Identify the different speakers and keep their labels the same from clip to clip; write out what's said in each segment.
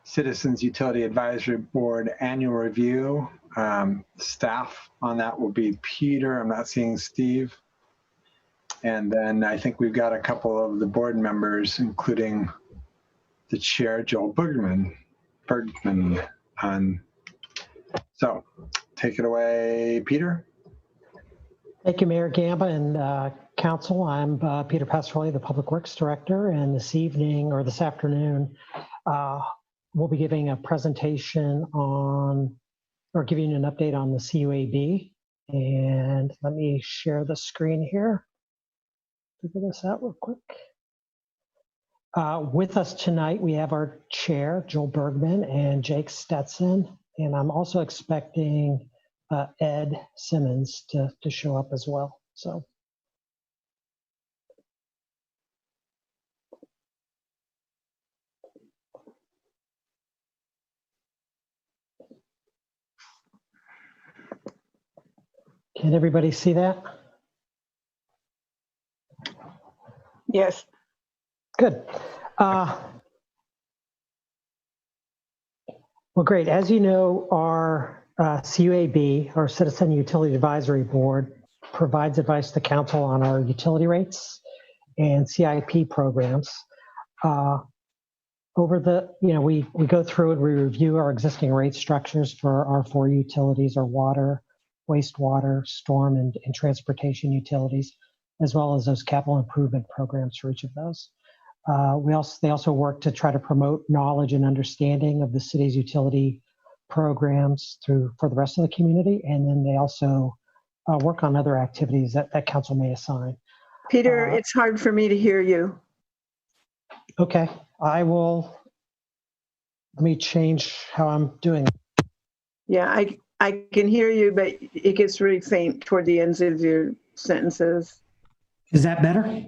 Speaker 1: Citizens Utility Advisory Board annual review. Staff on that will be Peter. I'm not seeing Steve. And then I think we've got a couple of the board members, including the chair, Joel Bergman. So take it away, Peter.
Speaker 2: Thank you, Mayor Gamba and Council. I'm Peter Pastorelli, the Public Works Director, and this evening or this afternoon, we'll be giving a presentation on, or giving an update on the CUAB. And let me share the screen here. Figure this out real quick. With us tonight, we have our chair, Joel Bergman, and Jake Stetson. And I'm also expecting Ed Simmons to show up as well. So. Can everybody see that?
Speaker 3: Yes.
Speaker 2: Good. Well, great. As you know, our CUAB, our Citizen Utility Advisory Board, provides advice to council on our utility rates and CIP programs. We go through and we review our existing rate structures for our 4 utilities, our water, wastewater, storm, and transportation utilities, as well as those capital improvement programs for each of those. They also work to try to promote knowledge and understanding of the city's utility programs for the rest of the community, and then they also work on other activities that council may assign.
Speaker 3: Peter, it's hard for me to hear you.
Speaker 2: Okay, let me change how I'm doing it.
Speaker 3: Yeah, I can hear you, but it gets really faint toward the ends of your sentences.
Speaker 2: Is that better?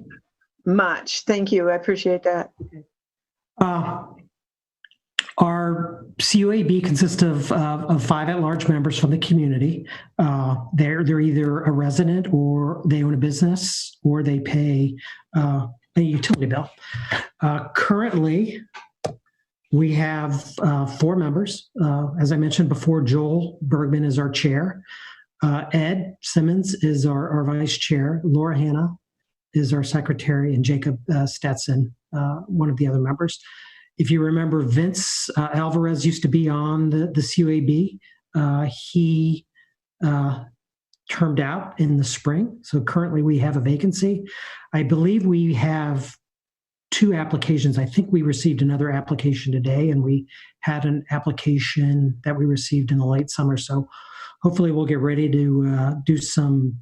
Speaker 3: Much. Thank you. I appreciate that.
Speaker 2: Our CUAB consists of 5 at-large members from the community. They're either a resident, or they own a business, or they pay a utility bill. Currently, we have 4 members. As I mentioned before, Joel Bergman is our chair. Ed Simmons is our vice chair. Laura Hanna is our secretary, and Jacob Stetson, one of the other members. If you remember, Vince Alvarez used to be on the CUAB. He termed out in the spring, so currently we have a vacancy. I believe we have 2 applications. I think we received another application today, and we had an application that we received in the late summer. So hopefully we'll get ready to do some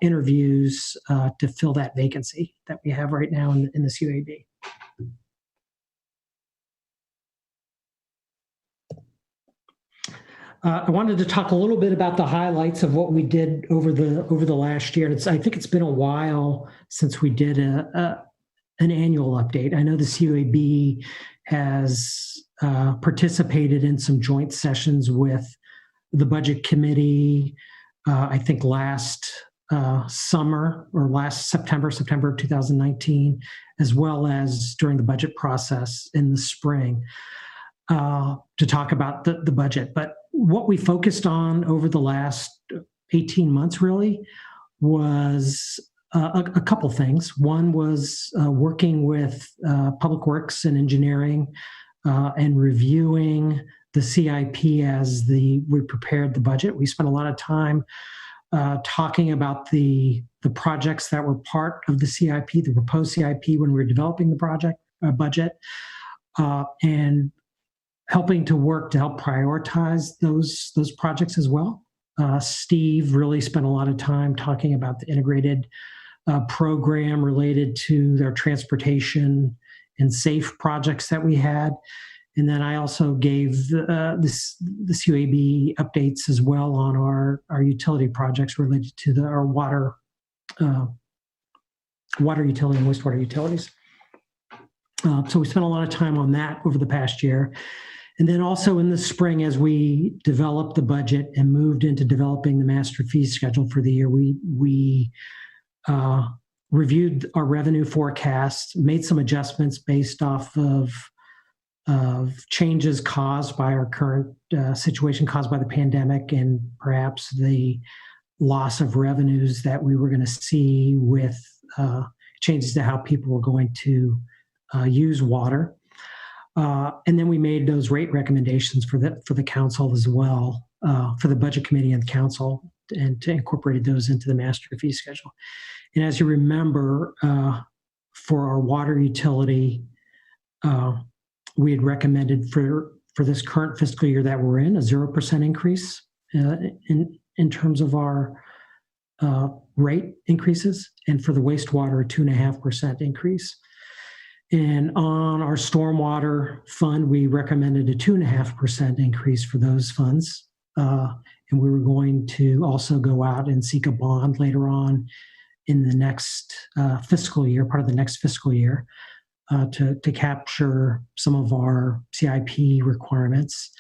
Speaker 2: interviews to fill that vacancy that we have right now in the CUAB. I wanted to talk a little bit about the highlights of what we did over the last year. I think it's been a while since we did an annual update. I know the CUAB has participated in some joint sessions with the budget committee. I think last summer, or last September of 2019, as well as during the budget process in the spring, to talk about the budget. But what we focused on over the last 18 months really was a couple things. One was working with Public Works and Engineering and reviewing the CIP as we prepared the budget. We spent a lot of time talking about the projects that were part of the CIP, the proposed CIP, when we were developing the budget, and helping to work to help prioritize those projects as well. Steve really spent a lot of time talking about the integrated program related to their transportation and safe projects that we had. And then I also gave the CUAB updates as well on our utility projects related to our water utility and wastewater utilities. So we spent a lot of time on that over the past year. And then also in the spring, as we developed the budget and moved into developing the master fee schedule for the year, we reviewed our revenue forecast, made some adjustments based off of of changes caused by our current situation caused by the pandemic and perhaps the loss of revenues that we were going to see with changes to how people were going to use water. And then we made those rate recommendations for the council as well, for the budget committee and the council, and to incorporated those into the master fee schedule. And as you remember, for our water utility, we had recommended for this current fiscal year that we're in a 0% increase in terms of our rate increases, and for the wastewater, a 2.5% increase. And on our stormwater fund, we recommended a 2.5% increase for those funds. And we were going to also go out and seek a bond later on in the next fiscal year, part of the next fiscal year, to capture some of our CIP requirements.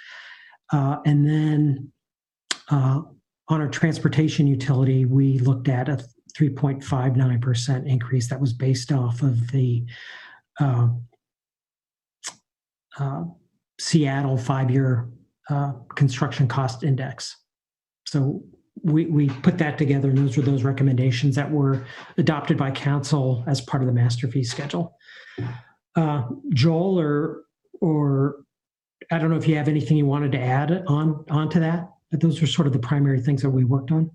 Speaker 2: And then on our transportation utility, we looked at a 3.59% increase that was based off of the Seattle 5-year construction cost index. So we put that together, and those were those recommendations that were adopted by council as part of the master fee schedule. Joel, or I don't know if you have anything you wanted to add onto that, but those were sort of the primary things that we worked on.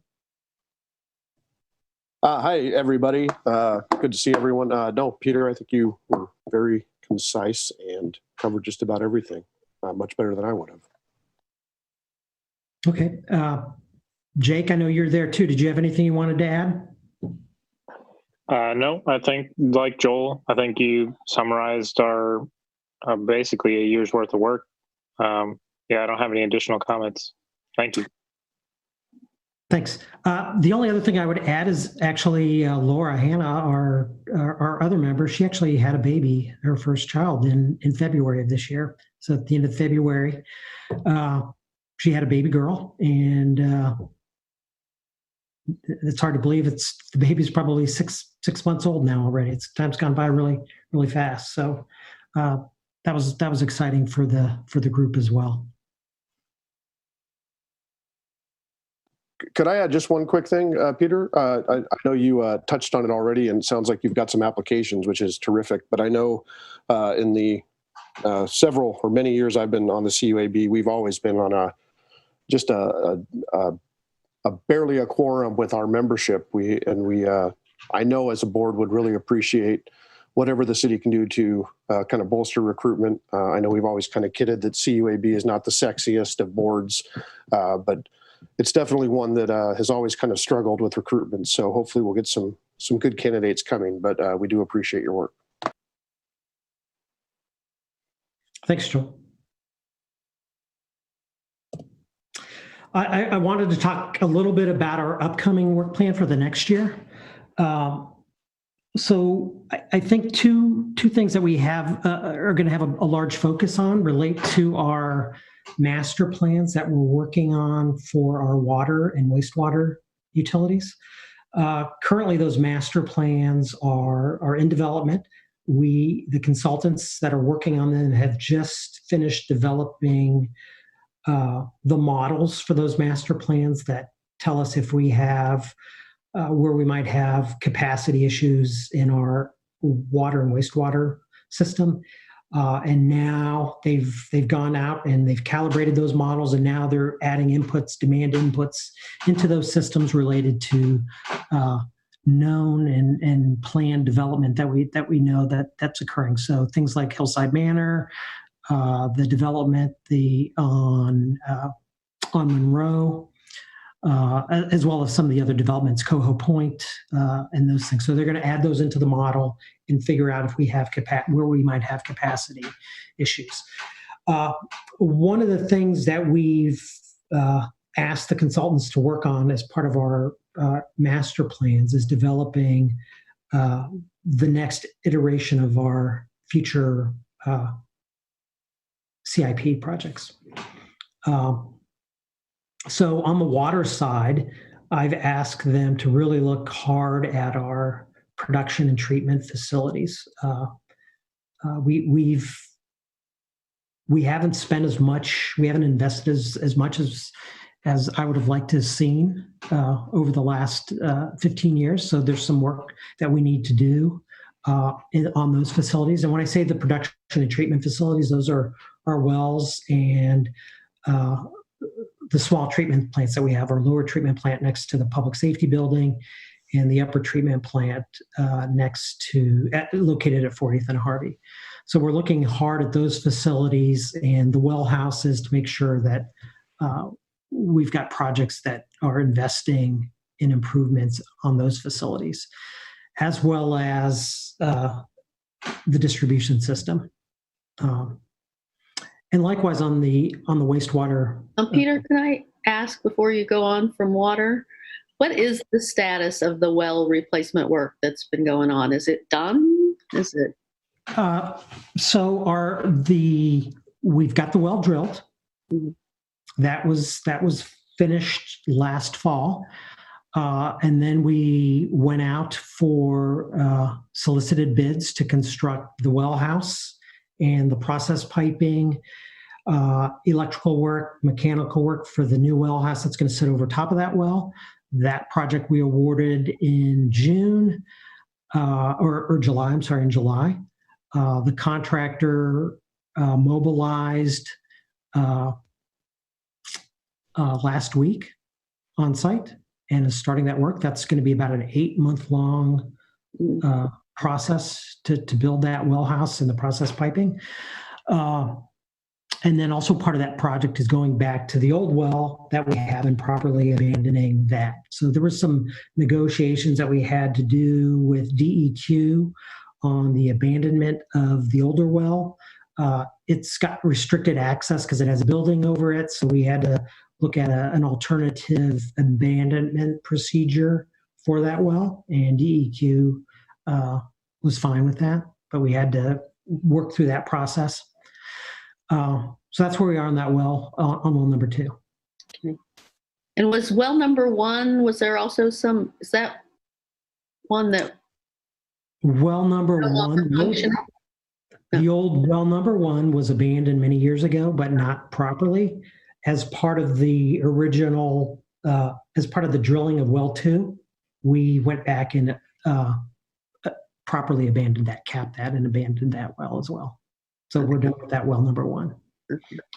Speaker 4: Hi, everybody. Good to see everyone. No, Peter, I think you were very concise and covered just about everything, much better than I would have.
Speaker 2: Okay. Jake, I know you're there too. Did you have anything you wanted to add?
Speaker 5: No, I think like Joel, I think you summarized our basically a year's worth of work. Yeah, I don't have any additional comments. Thank you.
Speaker 2: Thanks. The only other thing I would add is actually Laura Hanna, our other member. She actually had a baby, her first child, in February of this year. So at the end of February, she had a baby girl, and it's hard to believe the baby's probably six months old now already. Time's gone by really, really fast. So that was exciting for the group as well.
Speaker 4: Could I add just one quick thing, Peter? I know you touched on it already, and it sounds like you've got some applications, which is terrific. But I know in the several or many years I've been on the CUAB, we've always been on a barely a quorum with our membership. I know as a board would really appreciate whatever the city can do to kind of bolster recruitment. I know we've always kind of kidded that CUAB is not the sexiest of boards, but it's definitely one that has always kind of struggled with recruitment. So hopefully we'll get some good candidates coming, but we do appreciate your work.
Speaker 2: Thanks, Joel. I wanted to talk a little bit about our upcoming work plan for the next year. So I think two things that we have are going to have a large focus on relate to our master plans that we're working on for our water and wastewater utilities. Currently, those master plans are in development. The consultants that are working on them have just finished developing the models for those master plans that tell us if we have where we might have capacity issues in our water and wastewater system. And now they've gone out and they've calibrated those models, and now they're adding demand inputs into those systems related to known and planned development that we know that's occurring. So things like Hillside Manor, the development on Monroe, as well as some of the other developments, Coho Point, and those things. So they're going to add those into the model and figure out if we have where we might have capacity issues. One of the things that we've asked the consultants to work on as part of our master plans is developing the next iteration of our future CIP projects. So on the water side, I've asked them to really look hard at our production and treatment facilities. We've we haven't spent as much, we haven't invested as much as I would have liked to have seen over the last 15 years. So there's some work that we need to do on those facilities. And when I say the production and treatment facilities, those are our wells and the small treatment plants that we have, our lower treatment plant next to the public safety building and the upper treatment plant located at 40th and Harvey. So we're looking hard at those facilities and the well houses to make sure that we've got projects that are investing in improvements on those facilities, as well as the distribution system. And likewise on the wastewater.
Speaker 6: Peter, can I ask before you go on from water, what is the status of the well replacement work that's been going on? Is it done? Is it?
Speaker 2: So we've got the well drilled.
Speaker 6: Mhm.
Speaker 2: That was finished last fall. And then we went out for solicited bids to construct the well house and the process piping, electrical work, mechanical work for the new well house that's going to sit over top of that well. That project we awarded in June, or July, I'm sorry, in July. The contractor mobilized last week on site and is starting that work. That's going to be about an 8-month-long process to build that well house and the process piping. And then also part of that project is going back to the old well that we have and properly abandoning that. So there were some negotiations that we had to do with DEQ on the abandonment of the older well. It's got restricted access because it has a building over it. So we had to look at an alternative abandonment procedure for that well. And DEQ was fine with that, but we had to work through that process. So that's where we are on that well, on well number 2.
Speaker 6: Okay. And was well number 1, was there also is that one that?
Speaker 2: Well number 1, the old well number 1 was abandoned many years ago, but not properly. As part of the original, as part of the drilling of well 2, we went back and properly abandoned that, capped that, and abandoned that well as well. So we're done with that well number 1.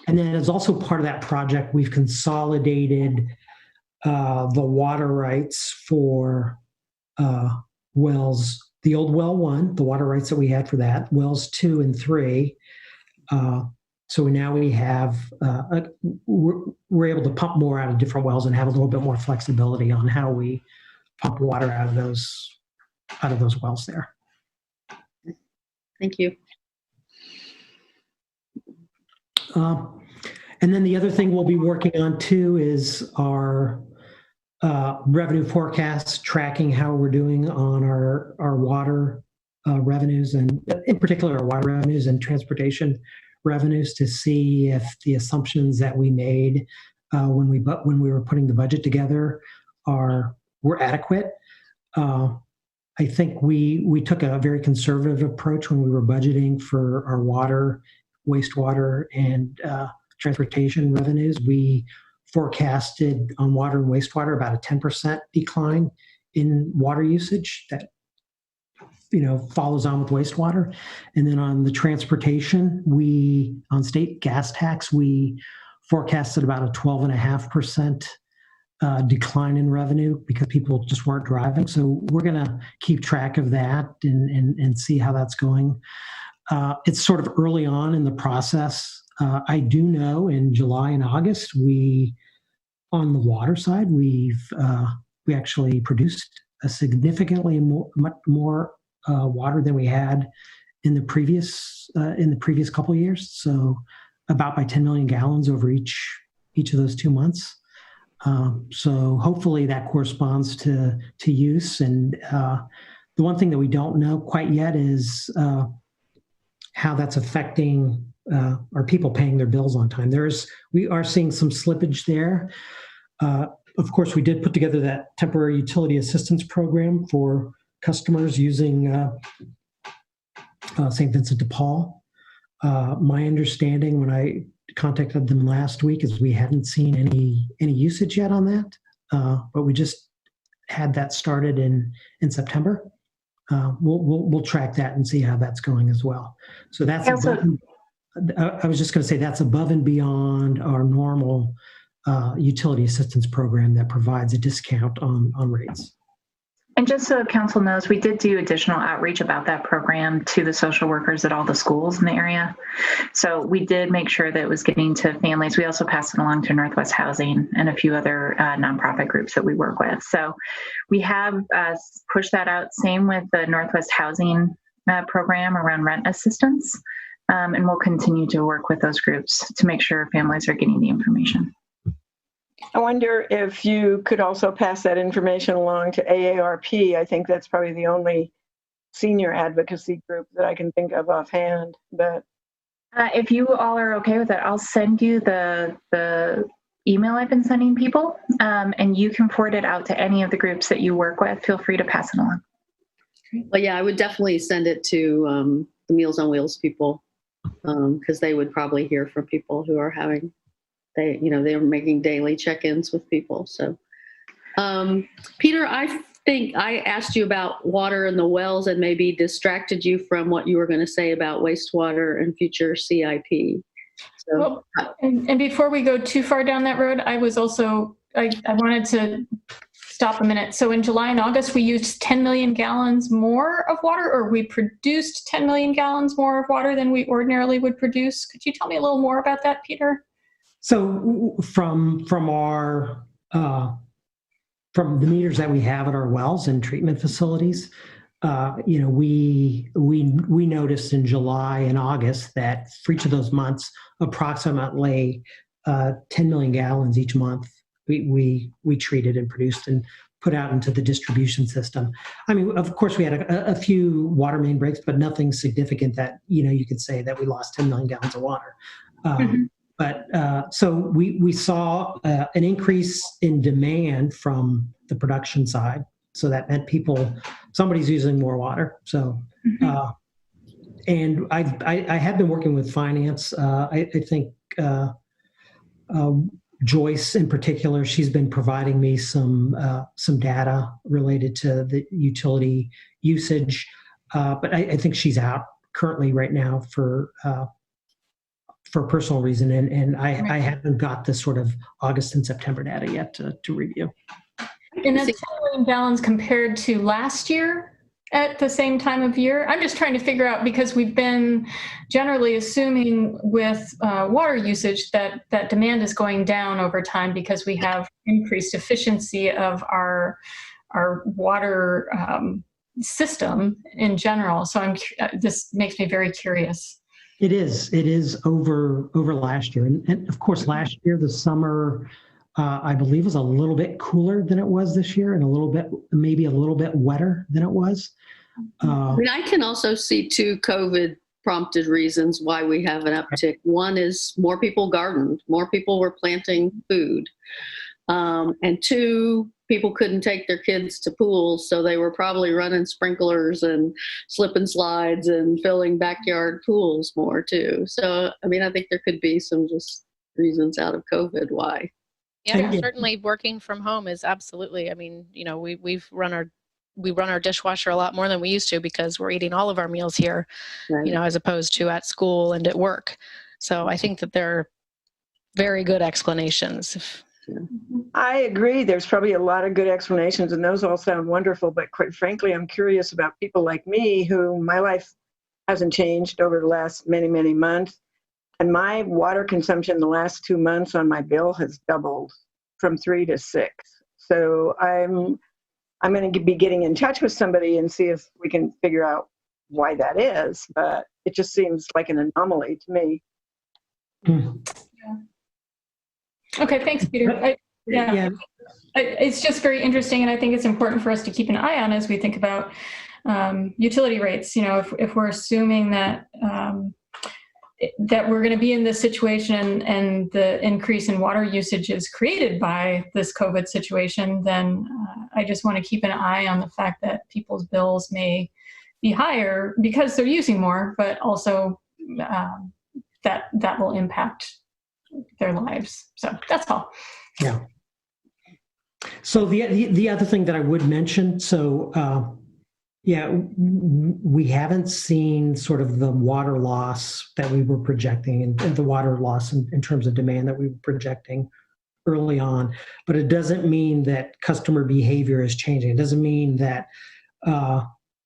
Speaker 2: And then as also part of that project, we've consolidated the water rights for wells, the old well 1, the water rights that we had for that, wells 2 and 3. So now we have, we're able to pump more out of different wells and have a little bit more flexibility on how we pump water out of those wells there.
Speaker 6: Thank you.
Speaker 2: And then the other thing we'll be working on too is our revenue forecasts, tracking how we're doing on our water revenues, and in particular our water revenues and transportation revenues, to see if the assumptions that we made when we were putting the budget together were adequate. I think we took a very conservative approach when we were budgeting for our water, wastewater, and transportation revenues. We forecasted on water and wastewater about a 10% decline in water usage that follows on with wastewater. And then on the transportation, on state gas tax, we forecasted about a 12.5% decline in revenue because people just weren't driving. So we're going to keep track of that and see how that's going. It's sort of early on in the process. I do know in July and August, on the water side, we actually produced a significantly much more water than we had in the previous couple of years. So about by 10 million gallons over each of those 2 months. So hopefully that corresponds to use. And the one thing that we don't know quite yet is how that's affecting are people paying their bills on time. We are seeing some slippage there. Of course, we did put together that temporary utility assistance program for customers using St. Vincent de Paul. My understanding when I contacted them last week is we hadn't seen any usage yet on that, but we just had that started in September. We'll track that and see how that's going as well. So that's I was just going to say that's above and beyond our normal utility assistance program that provides a discount on rates.
Speaker 7: And just so council knows, we did do additional outreach about that program to the social workers at all the schools in the area. So we did make sure that it was getting to families. We also passed it along to Northwest Housing and a few other nonprofit groups that we work with. So we have pushed that out. Same with the Northwest Housing program around rent assistance. And we'll continue to work with those groups to make sure families are getting the information.
Speaker 3: I wonder if you could also pass that information along to AARP. I think that's probably the only senior advocacy group that I can think of offhand. But
Speaker 7: if you all are okay with it, I'll send you the email I've been sending people, and you can forward it out to any of the groups that you work with. Feel free to pass it along.
Speaker 6: Well, yeah, I would definitely send it to the Meals on Wheels people, because they would probably hear from people who are having, they're making daily check-ins with people. So, Peter, I think I asked you about water and the wells and maybe distracted you from what you were going to say about wastewater and future CIP. So,
Speaker 8: well, and before we go too far down that road, I wanted to stop a minute. So in July and August, we used 10 million gallons more of water, or we produced 10 million gallons more of water than we ordinarily would produce. Could you tell me a little more about that, Peter?
Speaker 2: So from our from the meters that we have at our wells and treatment facilities, we noticed in July and August that for each of those months, approximately 10 million gallons each month we treated and produced and put out into the distribution system. I mean, of course, we had a few water main breaks, but nothing significant that you could say that we lost 10 million gallons of water. But so we saw an increase in demand from the production side. So that meant somebody's using more water. So, and I have been working with finance. I think Joyce in particular, she's been providing me some data related to the utility usage. But I think she's out currently right now for personal reason, and I haven't got the sort of August and September data yet to review.
Speaker 8: And that's 10 million gallons compared to last year at the same time of year. I'm just trying to figure out, because we've been generally assuming with water usage that demand is going down over time because we have increased efficiency of our water system in general. So this makes me very curious.
Speaker 2: It is over last year. And of course, last year, the summer, I believe, was a little bit cooler than it was this year, and maybe a little bit wetter than it was.
Speaker 6: I can also see two COVID prompted reasons why we have an uptick. One is more people gardened, more people were planting food. And two, people couldn't take their kids to pools, so they were probably running sprinklers and slip and slides and filling backyard pools more too. So, I mean, I think there could be some just reasons out of COVID why.
Speaker 9: Yeah, certainly working from home is absolutely, I mean, we run our dishwasher a lot more than we used to because we're eating all of our meals here,
Speaker 6: Right.
Speaker 9: As opposed to at school and at work. So I think that there are very good explanations.
Speaker 3: I agree. There's probably a lot of good explanations, and those all sound wonderful. But quite frankly, I'm curious about people like me who my life hasn't changed over the last many, many months. And my water consumption the last 2 months on my bill has doubled from 3 to 6. So I'm going to be getting in touch with somebody and see if we can figure out why that is. But it just seems like an anomaly to me.
Speaker 8: Okay, thanks, Peter. It's just very interesting, and I think it's important for us to keep an eye on as we think about utility rates. If we're assuming that we're going to be in this situation and the increase in water usage is created by this COVID situation, then I just want to keep an eye on the fact that people's bills may be higher because they're using more, but also that will impact their lives. So that's all.
Speaker 2: Yeah. So the other thing that I would mention, we haven't seen sort of the water loss that we were projecting and the water loss in terms of demand that we were projecting early on, but it doesn't mean that customer behavior is changing. It doesn't mean that,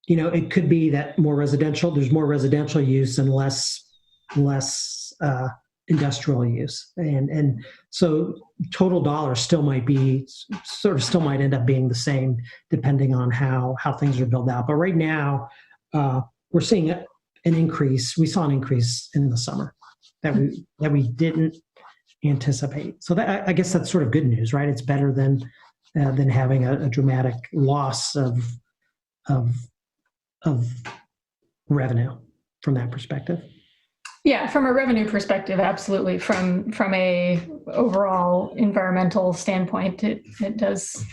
Speaker 2: it could be that there's more residential use and less industrial use. And so total dollars still might end up being the same depending on how things are built out. But right now, we're seeing an increase. We saw an increase in the summer that we didn't anticipate. So I guess that's sort of good news, right? It's better than having a dramatic loss of revenue from that perspective.
Speaker 8: Yeah, from a revenue perspective, absolutely. From a overall environmental standpoint, it does,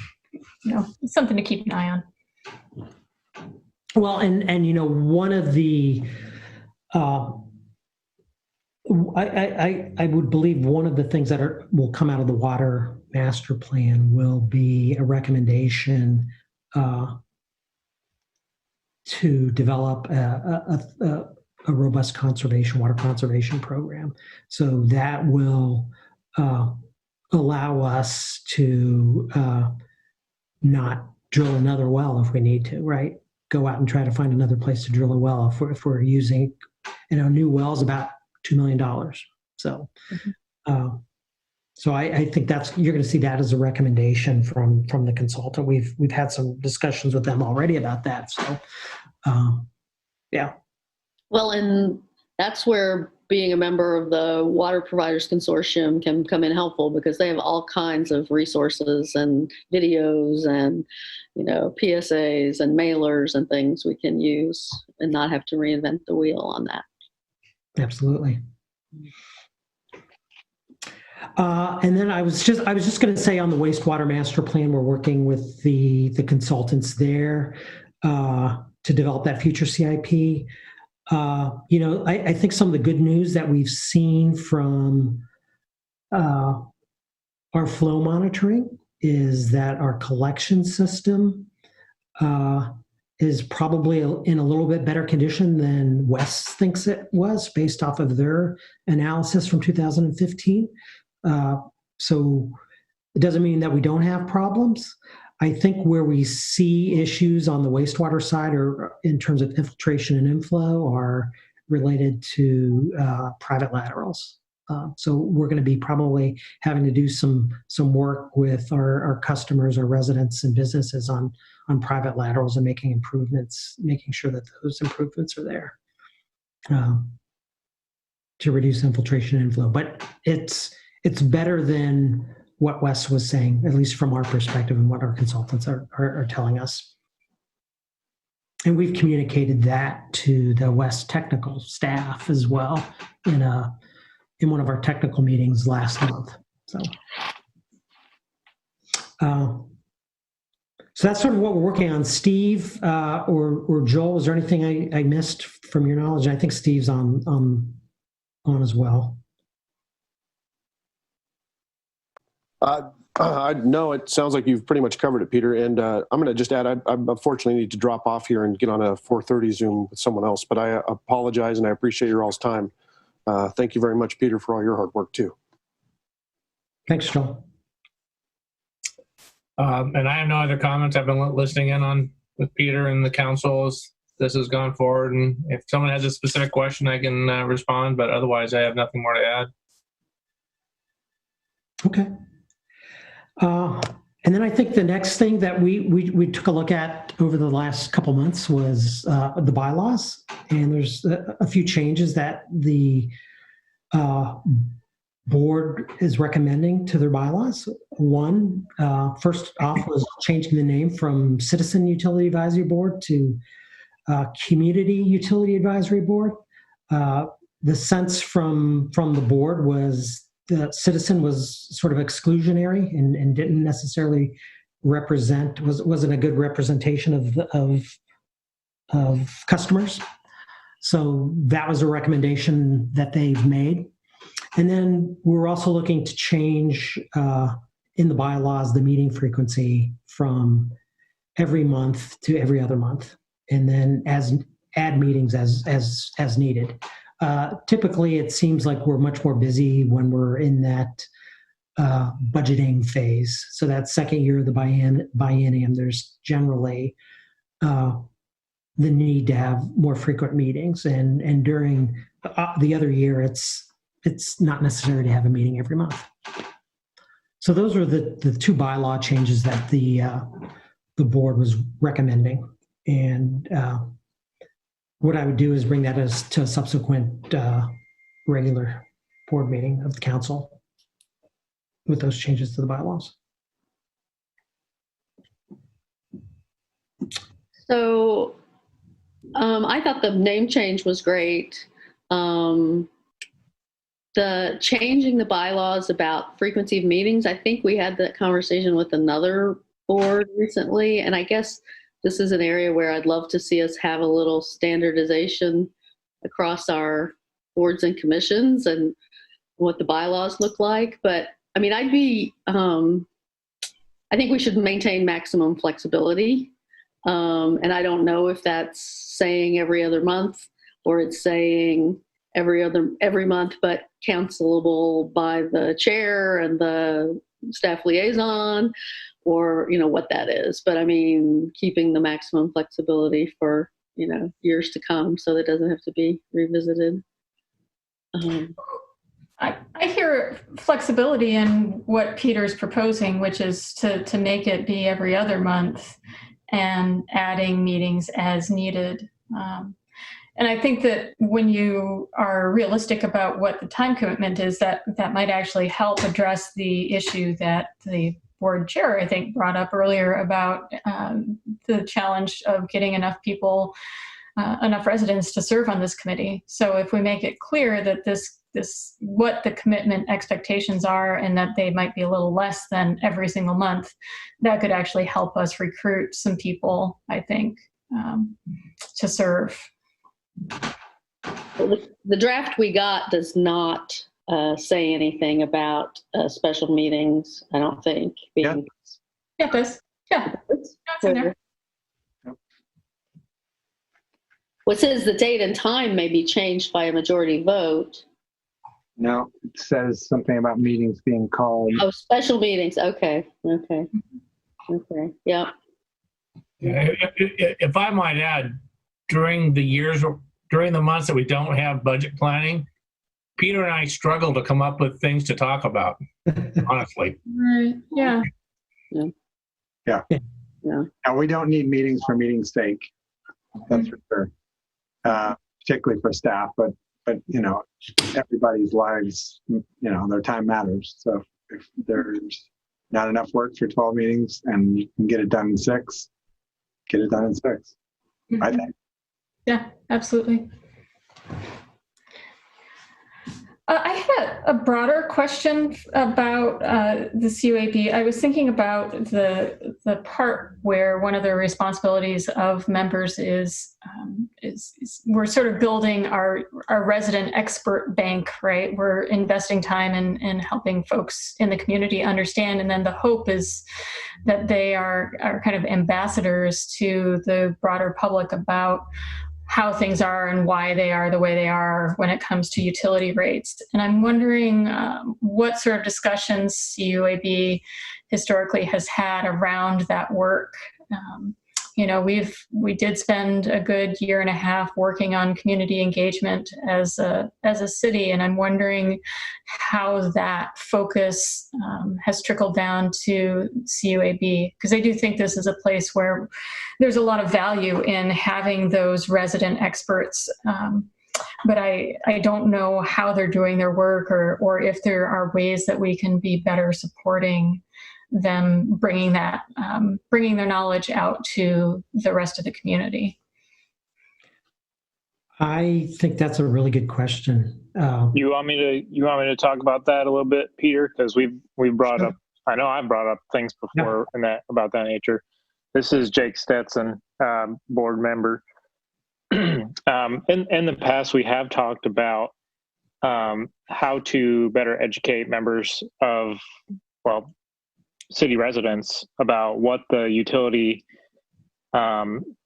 Speaker 8: it's something to keep an eye on.
Speaker 2: Well, and one of the I would believe one of the things that will come out of the water master plan will be a recommendation to develop a robust water conservation program. So that will allow us to not drill another well if we need to, right? Go out and try to find another place to drill a well if we're using, new wells about $2 million. So, so I think you're going to see that as a recommendation from the consultant. We've had some discussions with them already about that. So, yeah.
Speaker 6: Well, and that's where being a member of the Water Providers Consortium can come in helpful, because they have all kinds of resources and videos and, PSAs and mailers and things we can use and not have to reinvent the wheel on that.
Speaker 2: Absolutely. And then I was just going to say, on the wastewater master plan, we're working with the consultants there to develop that future CIP. I think some of the good news that we've seen from our flow monitoring is that our collection system is probably in a little bit better condition than West thinks it was, based off of their analysis from 2015. So it doesn't mean that we don't have problems. I think where we see issues on the wastewater side, or in terms of infiltration and inflow, are related to private laterals. So we're going to be probably having to do some work with our customers, our residents and businesses on private laterals, and making sure that those improvements are there to reduce infiltration and inflow. But it's better than what Wes was saying, at least from our perspective, and what our consultants are telling us. And we've communicated that to the West technical staff as well in one of our technical meetings last month. So that's sort of what we're working on. Steve or Joel, is there anything I missed from your knowledge? I think Steve's on as well.
Speaker 4: No, it sounds like you've pretty much covered it, Peter. And I'm going to just add, I unfortunately need to drop off here and get on a 4:30 Zoom with someone else, but I apologize and I appreciate your all's time. Thank you very much, Peter, for all your hard work too.
Speaker 2: Thanks, Joel.
Speaker 10: And I have no other comments. I've been listening in on with Peter and the council as this has gone forward. And if someone has a specific question, I can respond, but otherwise I have nothing more to add.
Speaker 2: Okay. And then I think the next thing that we took a look at over the last couple months was the bylaws. And there's a few changes that the board is recommending to their bylaws. One, first off, was changing the name from Citizen Utility Advisory Board to Community Utility Advisory Board. The sense from the board was the Citizen was sort of exclusionary and didn't necessarily wasn't a good representation of customers. So that was a recommendation that they've made. And then we're also looking to change in the bylaws the meeting frequency from every month to every other month, and then add meetings as needed. Typically, it seems like we're much more busy when we're in that budgeting phase. So that second year of the biennium, there's generally the need to have more frequent meetings, and during the other year, it's not necessary to have a meeting every month. So those are the two bylaw changes that the board was recommending, and what I would do is bring that to a subsequent regular board meeting of the council with those changes to the bylaws.
Speaker 6: So I thought the name change was great. The changing the bylaws about frequency of meetings, I think we had that conversation with another board recently, and I guess this is an area where I'd love to see us have a little standardization across our boards and commissions and what the bylaws look like. But I mean, I think we should maintain maximum flexibility. And I don't know if that's saying every other month or it's saying every month, but cancelable by the chair and the staff liaison, or what that is. But I mean, keeping the maximum flexibility for years to come, so that it doesn't have to be revisited.
Speaker 8: I hear flexibility in what Peter's proposing, which is to make it be every other month and adding meetings as needed. And I think that when you are realistic about what the time commitment is, that might actually help address the issue that the board chair, I think, brought up earlier about the challenge of getting enough people, enough residents to serve on this committee. So if we make it clear that this what the commitment expectations are, and that they might be a little less than every single month, that could actually help us recruit some people, I think, to serve.
Speaker 6: The draft we got does not say anything about special meetings, I don't think.
Speaker 8: Yeah, it does. Yeah. That's in there.
Speaker 6: What says the date and time may be changed by a majority vote.
Speaker 1: No, it says something about meetings being called.
Speaker 6: Oh, special meetings. Okay. Yeah.
Speaker 10: If I might add, during the months that we don't have budget planning, Peter and I struggle to come up with things to talk about, honestly.
Speaker 8: Right. Yeah.
Speaker 1: Yeah. Now, we don't need meetings for meeting's sake. That's for sure. Particularly for staff, but everybody's lives, their time matters. So if there's not enough work for 12 meetings and you can get it done in 6, get it done in 6. I think.
Speaker 8: Yeah, absolutely. I had a broader question about the CUAB. I was thinking about the part where one of the responsibilities of members is we're sort of building our resident expert bank, right? We're investing time in helping folks in the community understand, and then the hope is that they are kind of ambassadors to the broader public about how things are and why they are the way they are when it comes to utility rates. And I'm wondering what sort of discussions CUAB historically has had around that work. We did spend a good year and a half working on community engagement as a city, and I'm wondering how that focus has trickled down to CUAB, because I do think this is a place where there's a lot of value in having those resident experts. But I don't know how they're doing their work, or if there are ways that we can be better supporting them bringing their knowledge out to the rest of the community.
Speaker 2: I think that's a really good question.
Speaker 5: You want me to talk about that a little bit, Peter? Because we brought up, I know I've brought up things before about that nature. This is Jake Stetson, board member. In the past, we have talked about how to better educate members of, well, city residents about what the utility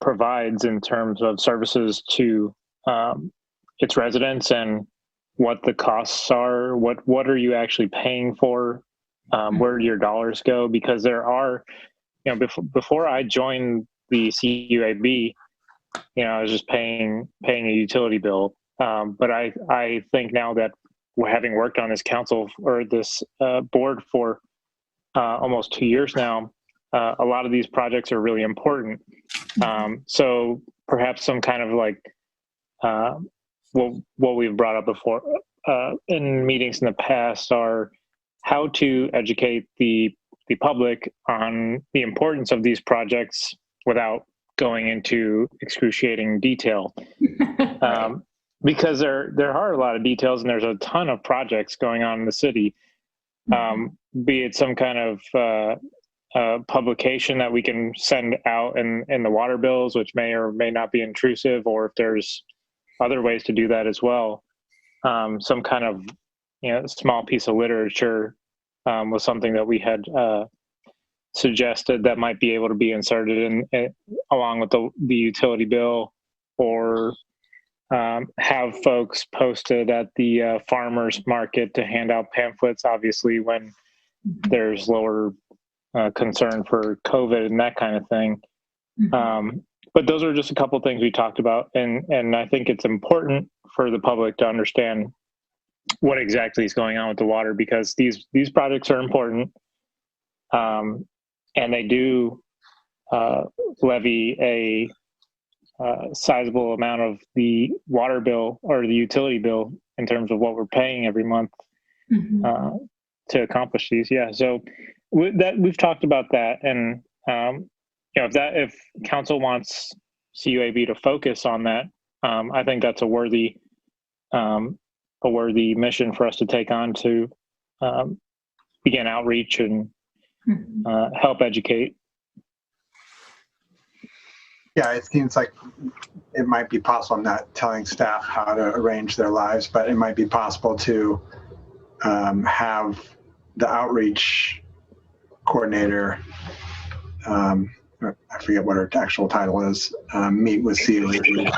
Speaker 5: provides in terms of services to its residents and what the costs are, what are you actually paying for, where do your dollars go? Because there are, before I joined the CUAB, I was just paying a utility bill. But I think now that we're having worked on this council or this board for almost 2 years now, a lot of these projects are really important. So perhaps some kind of like what we've brought up before in meetings in the past are how to educate the public on the importance of these projects without going into excruciating detail. Because there are a lot of details and there's a ton of projects going on in the city, be it some kind of publication that we can send out in the water bills, which may or may not be intrusive, or if there's other ways to do that as well. Some kind of small piece of literature was something that we had suggested that might be able to be inserted in along with the utility bill, or have folks posted at the farmers market to hand out pamphlets, obviously when there's lower concern for COVID and that kind of thing. But those are just a couple of things we talked about, and I think it's important for the public to understand what exactly is going on with the water, because these projects are important, and they do levy a sizable amount of the water bill or the utility bill in terms of what we're paying every month to accomplish these. Yeah, so we've talked about that, and if council wants CUAB to focus on that, I think that's a worthy mission for us to take on to begin outreach and help educate.
Speaker 1: Yeah, it seems like it might be possible. I'm not telling staff how to arrange their lives, but it might be possible to have the outreach coordinator, I forget what her actual title is, meet with CUAB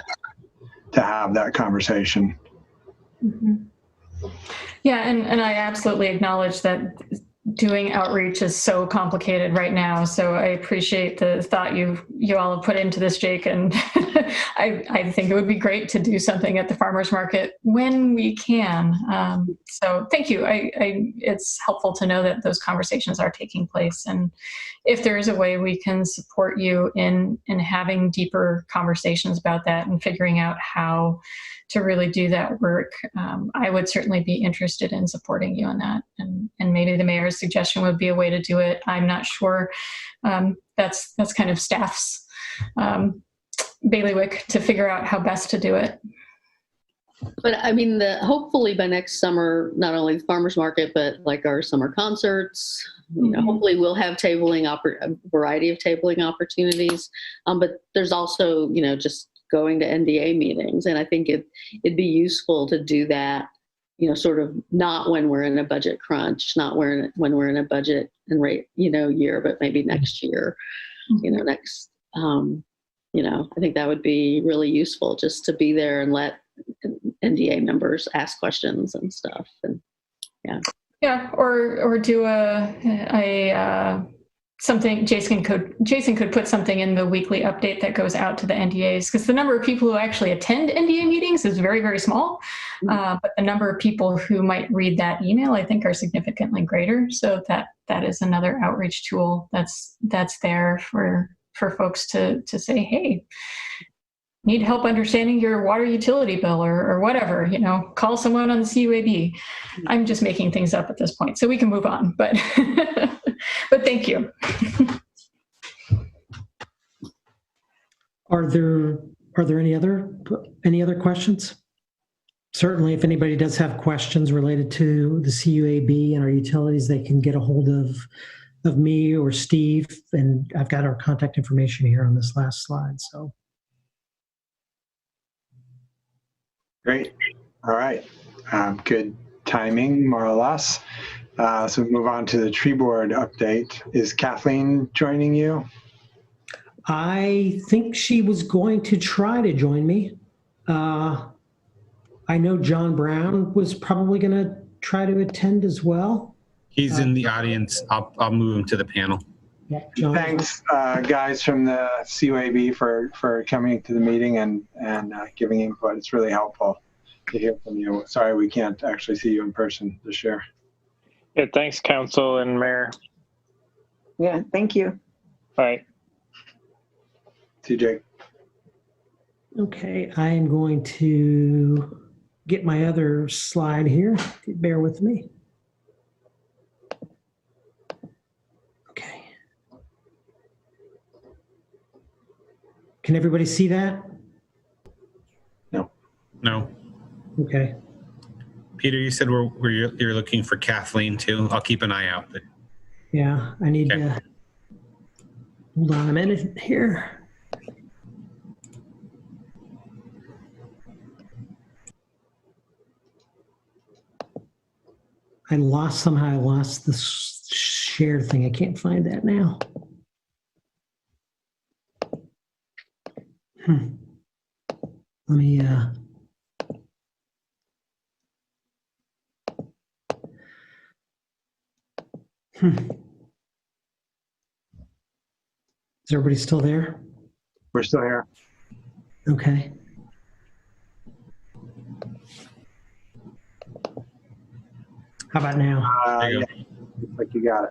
Speaker 1: to have that conversation.
Speaker 8: Yeah, and I absolutely acknowledge that doing outreach is so complicated right now. So I appreciate the thought you all have put into this, Jake. And I think it would be great to do something at the farmers market when we can. So thank you. It's helpful to know that those conversations are taking place. And if there is a way we can support you in having deeper conversations about that and figuring out how to really do that work, I would certainly be interested in supporting you on that. And maybe the mayor's suggestion would be a way to do it. I'm not sure. That's kind of staff's bailiwick to figure out how best to do it.
Speaker 6: But I mean, hopefully by next summer, not only the farmers market, but like our summer concerts, hopefully we'll have a variety of tabling opportunities. But there's also, just going to NDA meetings. And I think it'd be useful to do that, sort of not when we're in a budget crunch, not when we're in a budget and rate, year, but maybe next year, I think that would be really useful just to be there and let NDA members ask questions and stuff. And
Speaker 8: yeah, or do something. Jason could put something in the weekly update that goes out to the NDAs, because the number of people who actually attend NDA meetings is very, very small. But the number of people who might read that email, I think, are significantly greater. So that is another outreach tool that's there for folks to say, hey, need help understanding your water utility bill or whatever, call someone on the CUAB. I'm just making things up at this point, so we can move on, but but thank you.
Speaker 2: Are there any other questions? Certainly, if anybody does have questions related to the CUAB and our utilities, they can get a hold of me or Steve, and I've got our contact information here on this last slide. So
Speaker 1: Great. All right. Good timing, more or less. So we move on to the tree board update. Is Kathleen joining you?
Speaker 2: I think she was going to try to join me. I know John Brown was probably going to try to attend as well.
Speaker 11: He's in the audience. I'll move him to the panel.
Speaker 2: Yeah, John.
Speaker 1: Thanks, guys from the CUAB for coming to the meeting and giving input. It's really helpful to hear from you. Sorry we can't actually see you in person this year.
Speaker 5: Yeah, thanks, Council and Mayor.
Speaker 3: Yeah, thank you.
Speaker 5: Bye.
Speaker 1: TJ.
Speaker 2: Okay, I am going to get my other slide here. Bear with me. Okay. Can everybody see that?
Speaker 1: No.
Speaker 11: No.
Speaker 2: Okay.
Speaker 11: Peter, you said you're looking for Kathleen too. I'll keep an eye out. But
Speaker 2: Yeah, I need
Speaker 11: okay.
Speaker 2: to hold on a minute here. Somehow I lost the share thing. I can't find that now. Let me, Is everybody still there?
Speaker 1: We're still here.
Speaker 2: Okay. How about now?
Speaker 11: There you go.
Speaker 1: Yeah, looks like you got it.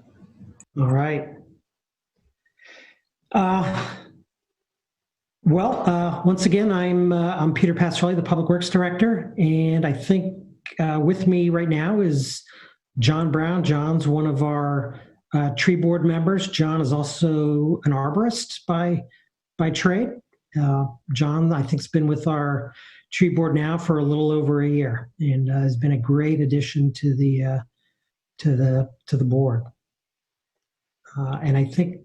Speaker 2: All right. Once again, I'm Peter Pastorelli, the Public Works Director, and I think with me right now is John Brown. John's one of our tree board members. John is also an arborist by trade. John, I think, has been with our tree board now for a little over a year, and has been a great addition to the board. And I think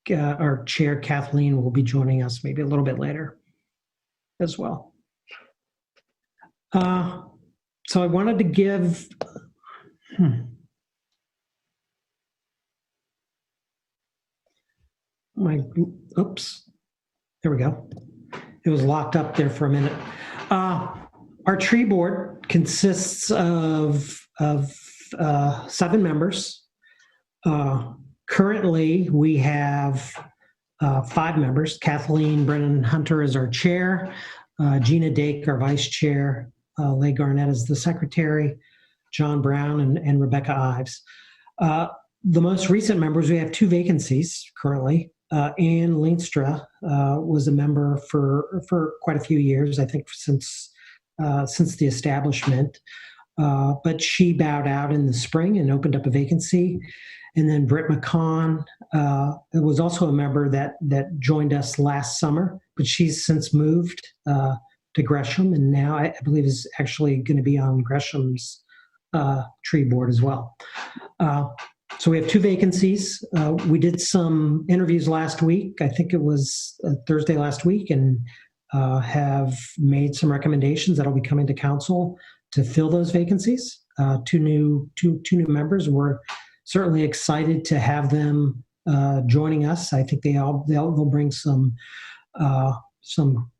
Speaker 2: our chair, Kathleen, will be joining us maybe a little bit later as well. So I wanted to give, there we go. It was locked up there for a minute. Our tree board consists of 7 members. Currently, we have 5 members. Kathleen Brennan Hunter is our chair, Gina Dake, our vice chair, Leigh Garnett is the secretary, John Brown, and Rebecca Ives. The most recent members, we have 2 vacancies currently. Ann Leenstra was a member for quite a few years, I think since the establishment. But she bowed out in the spring and opened up a vacancy. And then Britt McCon was also a member that joined us last summer, but she's since moved to Gresham, and now I believe is actually going to be on Gresham's tree board as well. So we have 2 vacancies. We did some interviews last week. I think it was Thursday last week, and have made some recommendations that'll be coming to council to fill those vacancies. 2 new members. We're certainly excited to have them joining us. I think they'll bring some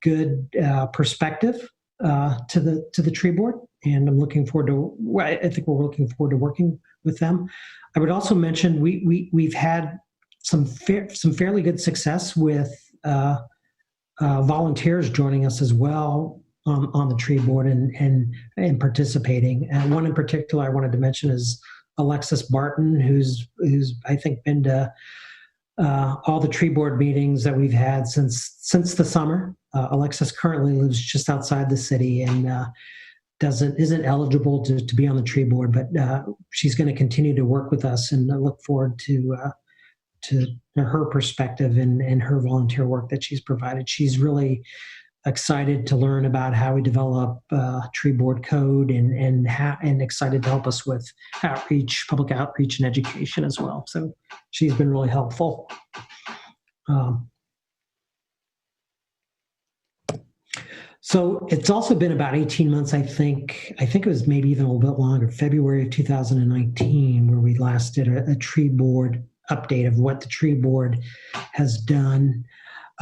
Speaker 2: good perspective to the tree board, and I'm looking forward to. I think we're looking forward to working with them. I would also mention we've had some fairly good success with volunteers joining us as well on the tree board and participating. And one in particular I wanted to mention is Alexis Barton, who's I think been to all the tree board meetings that we've had since the summer. Alexis currently lives just outside the city and isn't eligible to be on the tree board, but she's going to continue to work with us, and I look forward to her perspective and her volunteer work that she's provided. She's really excited to learn about how we develop tree board code and excited to help us with outreach, public outreach, and education as well. So she's been really helpful. So it's also been about 18 months, I think. I think it was maybe even a little bit longer, February of 2019, where we last did a tree board update of what the tree board has done.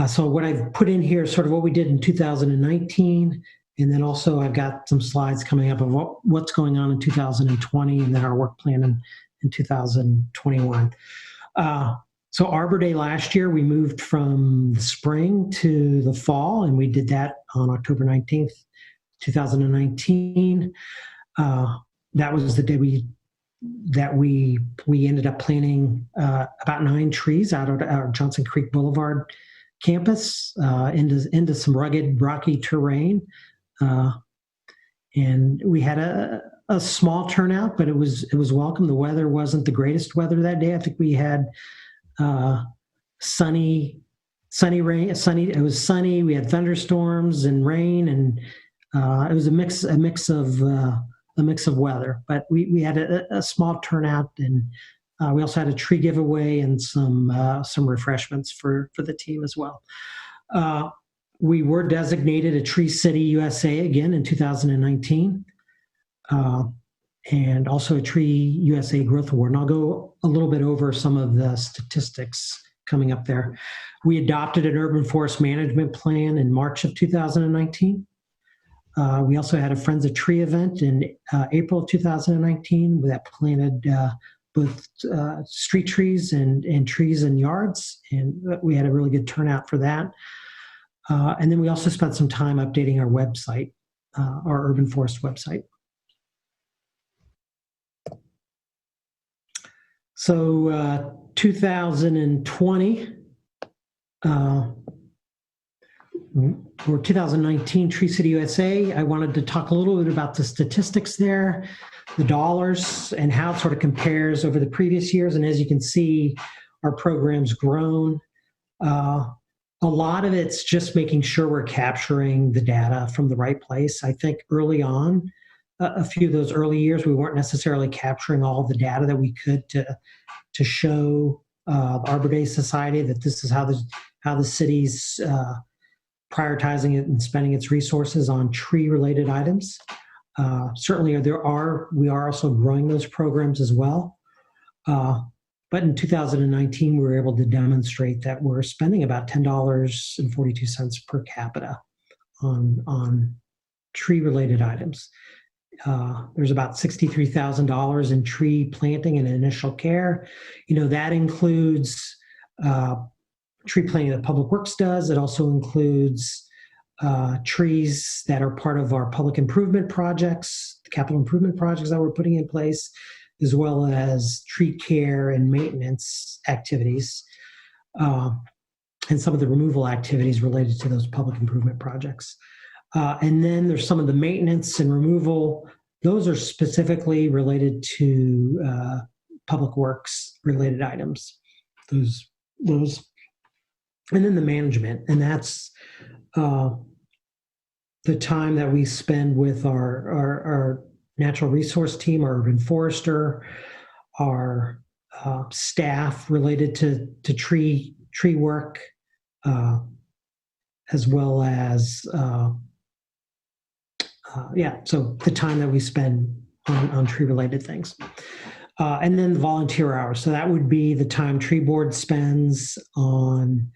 Speaker 2: So what I've put in here is sort of what we did in 2019. And then also I've got some slides coming up of what's going on in 2020 and then our work plan in 2021. So Arbor Day last year, we moved from the spring to the fall, and we did that on October 19th, 2019. That was the day we ended up planting about 9 trees out of our Johnson Creek Boulevard campus into some rugged, rocky terrain. And we had a small turnout, but it was welcome. The weather wasn't the greatest weather that day. I think we had sunny rain. It was sunny. We had thunderstorms and rain, and it was a mix of weather. But we had a small turnout, and we also had a tree giveaway and some refreshments for the team as well. We were designated a Tree City USA again in 2019. And also a Tree USA Growth Award. And I'll go a little bit over some of the statistics coming up there. We adopted an urban forest management plan in March of 2019. We also had a Friends of Tree event in April of 2019 that planted both street trees and trees in yards. And we had a really good turnout for that. And then we also spent some time updating our website, our urban forest website. So 2020 or 2019 Tree City USA, I wanted to talk a little bit about the statistics there, the dollars, and how it sort of compares over the previous years. And as you can see, our program's grown. A lot of it's just making sure we're capturing the data from the right place. I think early on, a few of those early years, we weren't necessarily capturing all the data that we could to show the Arbor Day Society that this is how the city's prioritizing it and spending its resources on tree-related items. Certainly, we are also growing those programs as well. But in 2019, we were able to demonstrate that we're spending about $10.42 per capita on tree-related items. There's about $63,000 in tree planting and initial care. That includes tree planting that Public Works does. It also includes trees that are part of our public improvement projects, the capital improvement projects that we're putting in place, as well as tree care and maintenance activities, and some of the removal activities related to those public improvement projects. And then there's some of the maintenance and removal. Those are specifically related to Public Works related items. Those, and then the management, and that's the time that we spend with our natural resource team, our urban forester, our staff related to tree work, as well as so the time that we spend on tree related things. And then the volunteer hours. So that would be the time tree board spends on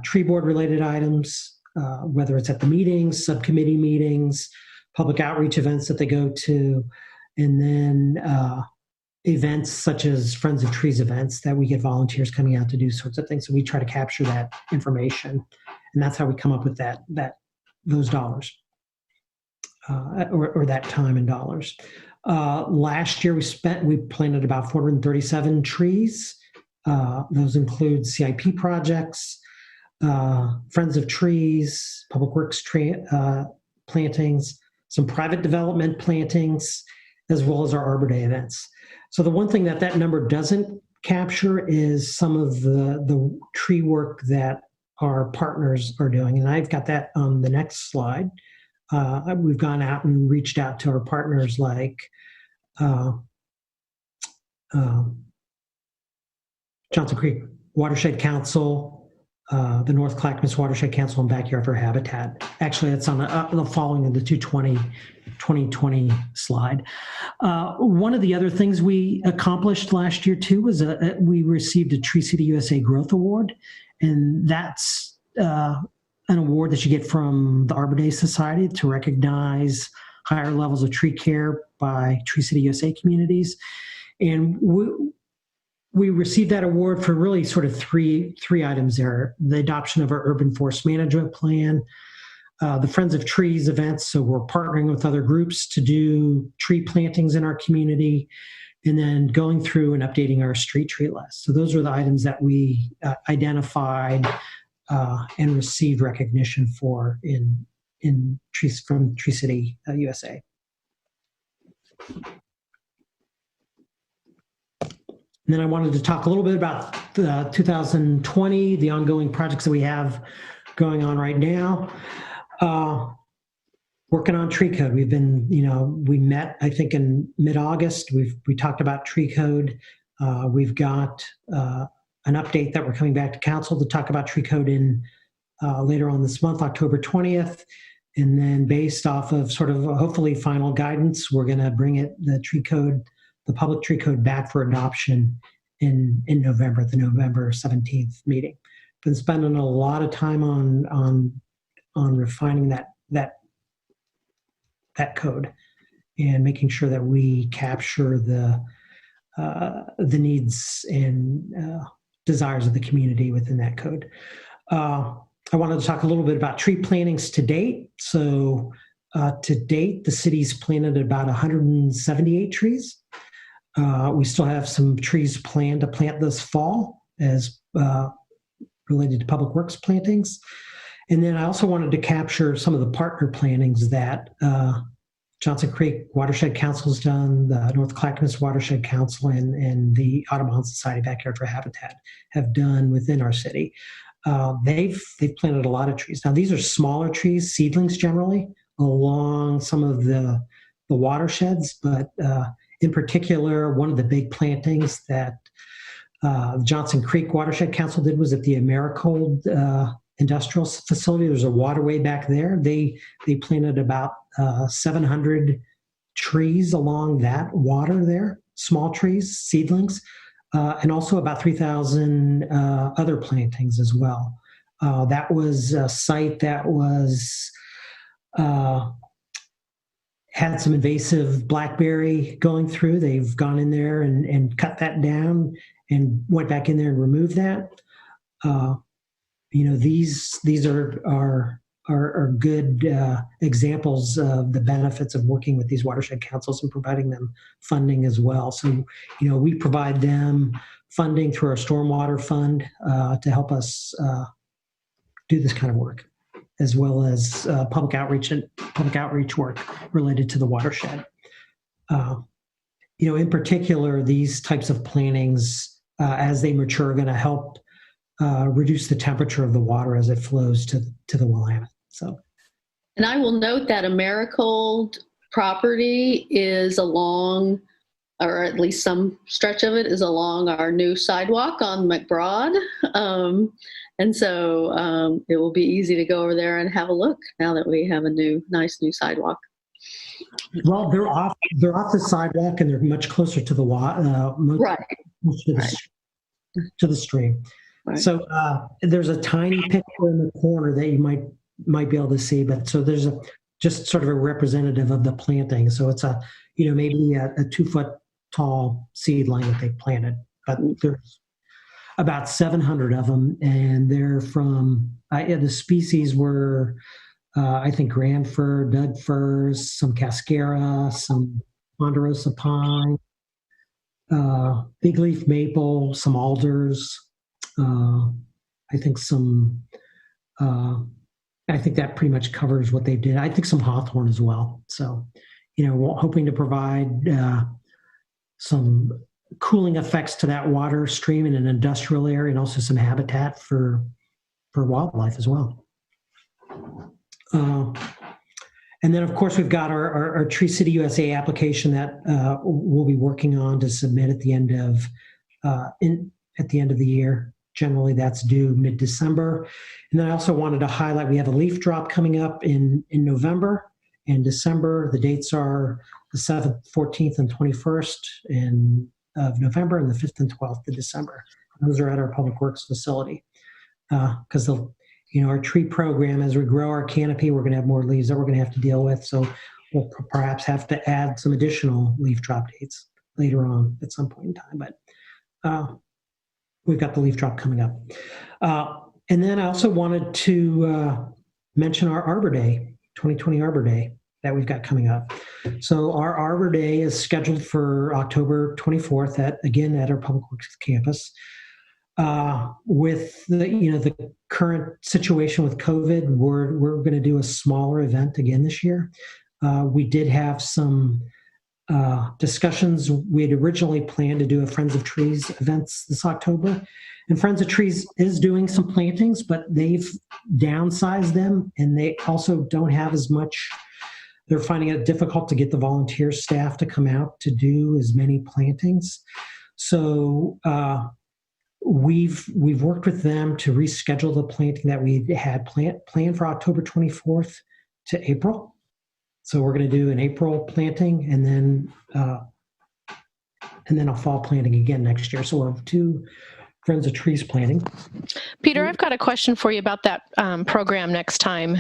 Speaker 2: tree board related items, whether it's at the meetings, subcommittee meetings, public outreach events that they go to, and then events such as Friends of Trees events that we get volunteers coming out to do sorts of things. So we try to capture that information, and that's how we come up with those dollars, or that time in dollars. Last year we planted about 437 trees. Those include CIP projects, Friends of Trees, Public Works plantings, some private development plantings, as well as our Arbor Day events. So the one thing that number doesn't capture is some of the tree work that our partners are doing. And I've got that on the next slide. We've gone out and reached out to our partners like Johnson Creek Watershed Council, the North Clackamas Watershed Council and Backyard for Habitat. Actually, that's on the following of the 2020 slide. One of the other things we accomplished last year too was we received a Tree City USA Growth Award, and that's an award that you get from the Arbor Day Society to recognize higher levels of tree care by Tree City USA communities. And we received that award for really sort of three items there: the adoption of our urban forest management plan, the Friends of Trees events, so we're partnering with other groups to do tree plantings in our community, and then going through and updating our street tree list. So those are the items that we identified and received recognition for in trees from Tree City USA. And then I wanted to talk a little bit about 2020, the ongoing projects that we have going on right now. Working on tree code. We've been, we met, I think, in mid-August. We talked about tree code. We've got an update that we're coming back to council to talk about tree code in later on this month, October 20th. And then based off of sort of hopefully final guidance, we're going to bring the public tree code back for adoption in November, the November 17th meeting. Been spending a lot of time on refining that code and making sure that we capture the needs and desires of the community within that code. I wanted to talk a little bit about tree plantings to date. So to date, the city's planted about 178 trees. We still have some trees planned to plant this fall as related to public works plantings. And then I also wanted to capture some of the partner plantings that Johnson Creek Watershed Council has done, the North Clackamas Watershed Council, and the Audubon Society Backyard for Habitat have done within our city. They've planted a lot of trees. Now, these are smaller trees, seedlings generally, along some of the watersheds, but in particular, one of the big plantings that Johnson Creek Watershed Council did was at the Americold industrial facility. There's a waterway back there. They planted about 700 trees along that water there, small trees, seedlings, and also about 3,000 other plantings as well. That was a site that was had some invasive blackberry going through. They've gone in there and cut that down and went back in there and removed that. These are good examples of the benefits of working with these watershed councils and providing them funding as well. So, we provide them funding through our stormwater fund to help us do this kind of work, as well as public outreach work related to the watershed. In particular, these types of plantings, as they mature, are going to help reduce the temperature of the water as it flows to the Willamette. So,
Speaker 6: and I will note that Americold property is along, or at least some stretch of it is along our new sidewalk on McBroad. And so it will be easy to go over there and have a look now that we have a nice new sidewalk.
Speaker 2: Well, they're off the sidewalk and they're much closer to the
Speaker 6: right.
Speaker 2: To the stream. Right. So there's a tiny picture in the corner that you might be able to see, but so there's just sort of a representative of the planting. So it's maybe a 2-foot tall seedling that they planted, but there's about 700 of them, and they're from the species were I think grand fir, Doug firs, some cascara, some ponderosa pine, big leaf maple, some alders. I think that pretty much covers what they did. I think some hawthorn as well. So, hoping to provide some cooling effects to that water stream in an industrial area, and also some habitat for wildlife as well. And then, of course, we've got our Tree City USA application that we'll be working on to submit at the end of the year, Generally, that's due mid-December. And then I also wanted to highlight, we have a leaf drop coming up in November and December. The dates are the 7th, 14th, and 21st of November, and the 5th and 12th of December. Those are at our Public Works facility. Because our tree program, as we grow our canopy, we're going to have more leaves that we're going to have to deal with. So we'll perhaps have to add some additional leaf drop dates later on at some point in time. But we've got the leaf drop coming up. And then I also wanted to mention our Arbor Day, 2020 Arbor Day that we've got coming up. So our Arbor Day is scheduled for October 24th at our Public Works campus. With the current situation with COVID, we're going to do a smaller event again this year. We did have some discussions. We had originally planned to do a Friends of Trees events this October, and Friends of Trees is doing some plantings, but they've downsized them, and they also don't have as much. They're finding it difficult to get the volunteer staff to come out to do as many plantings. So we've worked with them to reschedule the planting that we had planned for October 24th to April. So we're going to do an April planting and then a fall planting again next year. So we'll have 2 Friends of Trees planting.
Speaker 9: Peter, I've got a question for you about that program next time.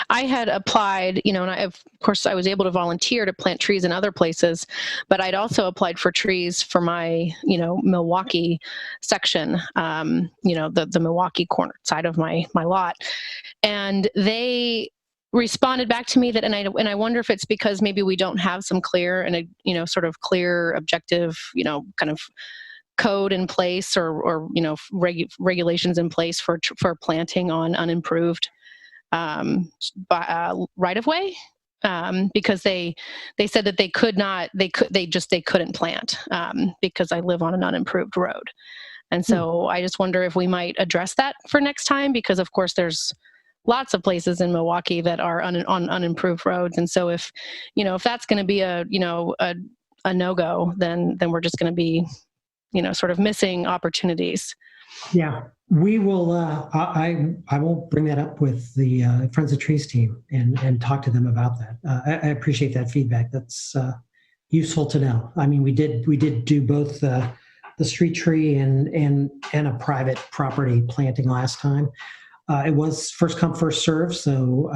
Speaker 9: I had applied, and of course I was able to volunteer to plant trees in other places, but I'd also applied for trees for my, Milwaukee section, the Milwaukee corner side of my lot. And they responded back to me that, and I wonder if it's because maybe we don't have some clear and, sort of clear, objective, kind of code in place or regulations in place for planting on unimproved right of way, because they said that they couldn't plant because I live on an unimproved road. And so I just wonder if we might address that for next time, because of course there's lots of places in Milwaukee that are on unimproved roads. And so if that's going to be a no-go, then we're just going to be sort of missing opportunities.
Speaker 2: Yeah, we will. I will bring that up with the Friends of Trees team and talk to them about that. I appreciate that feedback. That's useful to know. I mean, we did do both the street tree and a private property planting last time. It was first come, first serve. So,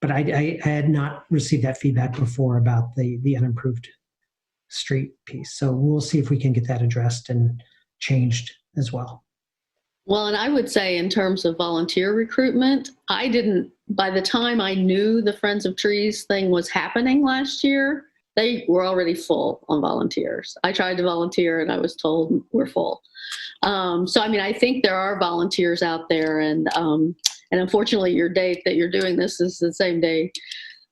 Speaker 2: but I had not received that feedback before about the unimproved street piece. So we'll see if we can get that addressed and changed as well.
Speaker 6: Well, and I would say in terms of volunteer recruitment, by the time I knew the Friends of Trees thing was happening last year, they were already full on volunteers. I tried to volunteer and I was told we're full. So, I mean, I think there are volunteers out there, and unfortunately your date that you're doing this is the same day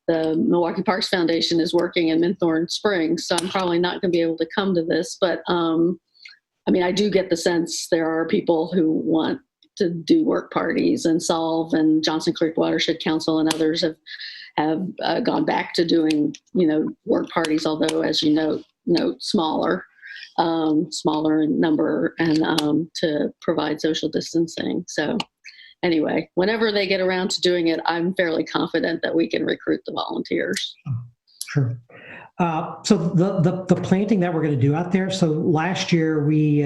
Speaker 6: the Milwaukee Parks Foundation is working in Minthorn Springs. So I'm probably not going to be able to come to this, but I mean, I do get the sense there are people who want to do work parties, and Solve and Johnson Creek Watershed Council and others have gone back to doing, work parties, although as you note smaller in number, and to provide social distancing. So anyway, whenever they get around to doing it, I'm fairly confident that we can recruit the volunteers.
Speaker 2: Sure. So the planting that we're going to do out there. So last year we,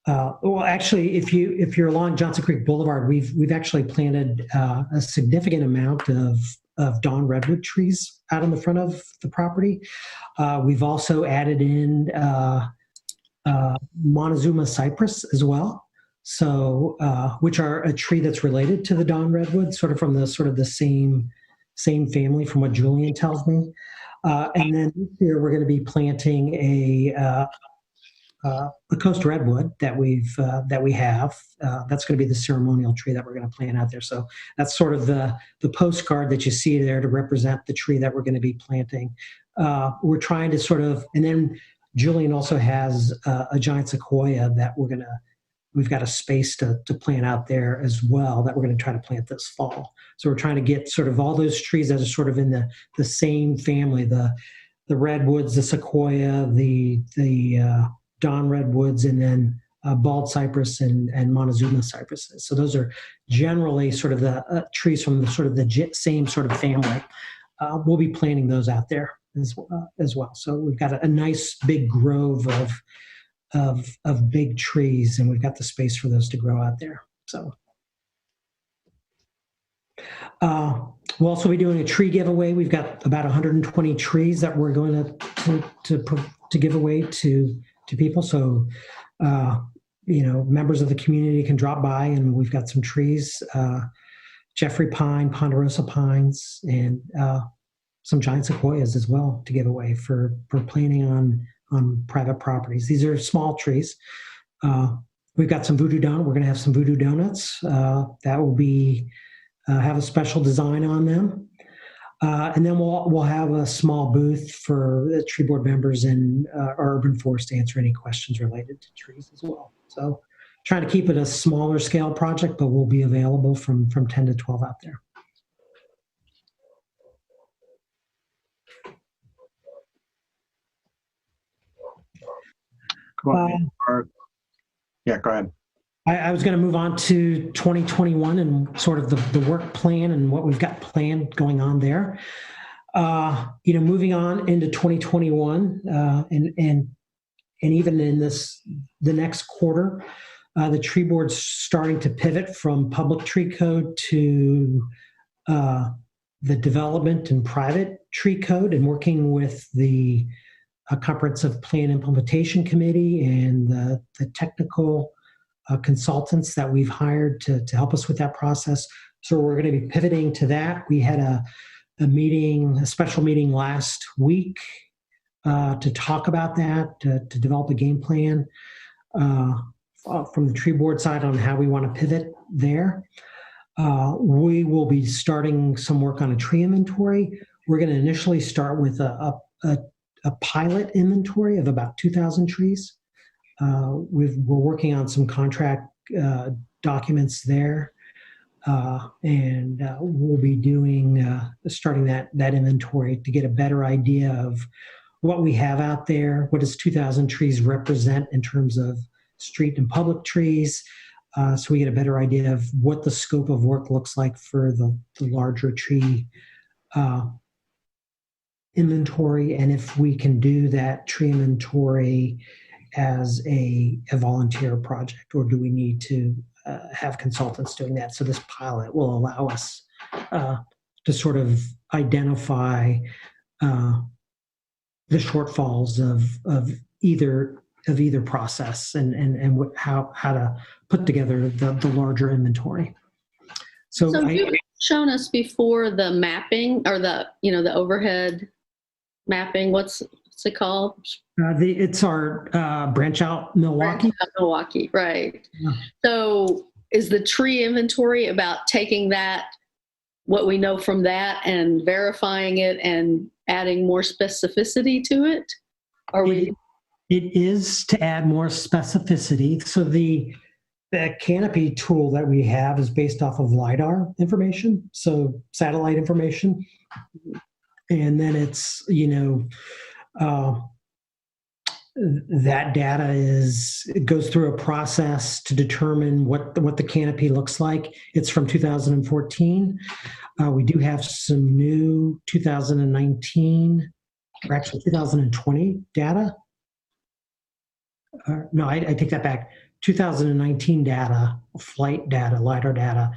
Speaker 2: well, actually, if you're along Johnson Creek Boulevard, we've actually planted a significant amount of dawn redwood trees out in the front of the property. We've also added in Montezuma cypress as well. So, which are a tree that's related to the dawn redwood, sort of the same family, from what Julian tells me. And then this year we're going to be planting a coast redwood that we have. That's going to be the ceremonial tree that we're going to plant out there. So that's sort of the postcard that you see there to represent the tree that we're going to be planting. We're trying to and then Julian also has a giant sequoia that we've got a space to plant out there as well that we're going to try to plant this fall. So we're trying to get sort of all those trees that are sort of in the same family, the redwoods, the sequoia, the dawn redwoods, and then bald cypress and Montezuma cypresses. So those are generally sort of the trees from the sort of the same sort of family. We'll be planting those out there as well. So we've got a nice big grove of big trees, and we've got the space for those to grow out there. So we'll also be doing a tree giveaway. We've got about 120 trees that we're going to give away to people. So members of the community can drop by, and we've got some trees, Jeffrey pine, ponderosa pines, and some giant sequoias as well to give away for planting on private properties. These are small trees. We've got some voodoo donut. We're going to have some voodoo donuts that will be have a special design on them, and then we'll have a small booth for the tree board members and our urban forest to answer any questions related to trees as well. So, trying to keep it a smaller scale project, but we'll be available from 10 to 12 out there.
Speaker 1: Yeah, go ahead.
Speaker 2: I was going to move on to 2021 and sort of the work plan and what we've got planned going on there. Moving on into 2021 and even in the next quarter, the tree board's starting to pivot from public tree code to the development and private tree code, and working with the Comprehensive Plan Implementation Committee and the technical consultants that we've hired to help us with that process. So we're going to be pivoting to that. We had a special meeting last week to talk about that, to develop a game plan from the tree board side on how we want to pivot there. We will be starting some work on a tree inventory. We're going to initially start with a pilot inventory of about 2,000 trees. We're working on some contract documents there, and we'll be starting that inventory to get a better idea of what we have out there. What does 2,000 trees represent in terms of street and public trees? So we get a better idea of what the scope of work looks like for the larger tree inventory, and if we can do that tree inventory as a volunteer project, or do we need to have consultants doing that? So this pilot will allow us to sort of identify the shortfalls of either process and how to put together the larger inventory. So
Speaker 6: you've shown us before the mapping or the overhead mapping. What's it called?
Speaker 2: It's our Branch Out Milwaukee.
Speaker 6: Branch Out Milwaukee, right.
Speaker 2: Yeah.
Speaker 6: So is the tree inventory about taking that, what we know from that, and verifying it and adding more specificity to it?
Speaker 2: It is to add more specificity. So the canopy tool that we have is based off of LiDAR information, so satellite information. And then it's, that data it goes through a process to determine what the canopy looks like. It's from 2014. We do have some new 2019, or actually 2020 data. No, I take that back. 2019 data, flight data, LiDAR data,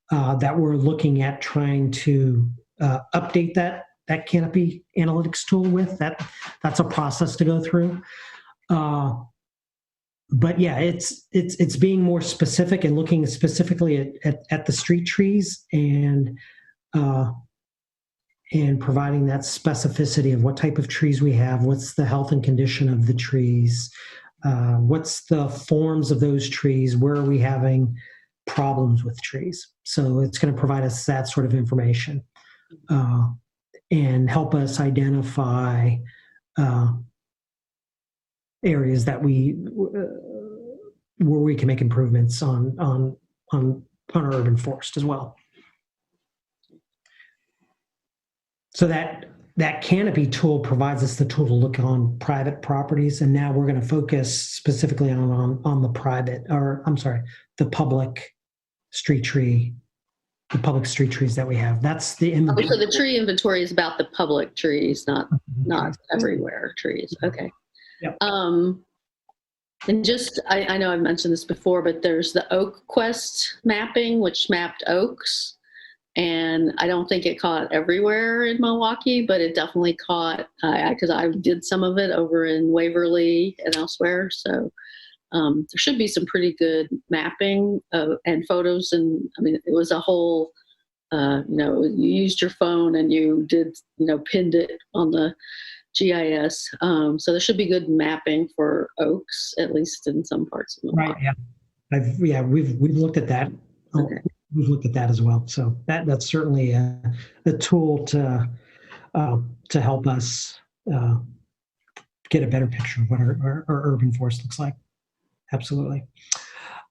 Speaker 2: that we're looking at trying to update that canopy analytics tool with. That's a process to go through. But yeah, it's being more specific and looking specifically at the street trees and providing that specificity of what type of trees we have, what's the health and condition of the trees, what's the forms of those trees, where are we having problems with trees. So it's going to provide us that sort of information and help us identify areas that where we can make improvements on our urban forest as well. So that that canopy tool provides us the tool to look on private properties, and now we're going to focus specifically on the private, or I'm sorry, the public street trees that we have. That's the inventory.
Speaker 6: So the tree inventory is about the public trees, not everywhere trees. Okay.
Speaker 2: Yep.
Speaker 6: And just, I know I've mentioned this before, but there's the Oak Quest mapping, which mapped oaks. And I don't think it caught everywhere in Milwaukee, but it definitely caught, because I did some of it over in Waverly and elsewhere. So there should be some pretty good mapping and photos. And I mean, it was a whole, you used your phone and you did, pinned it on the GIS. So there should be good mapping for oaks, at least in some parts of Milwaukee.
Speaker 2: Right. Yeah. We've looked at that.
Speaker 6: Okay.
Speaker 2: We've looked at that as well. So that's certainly a tool to help us get a better picture of what our urban forest looks like. Absolutely.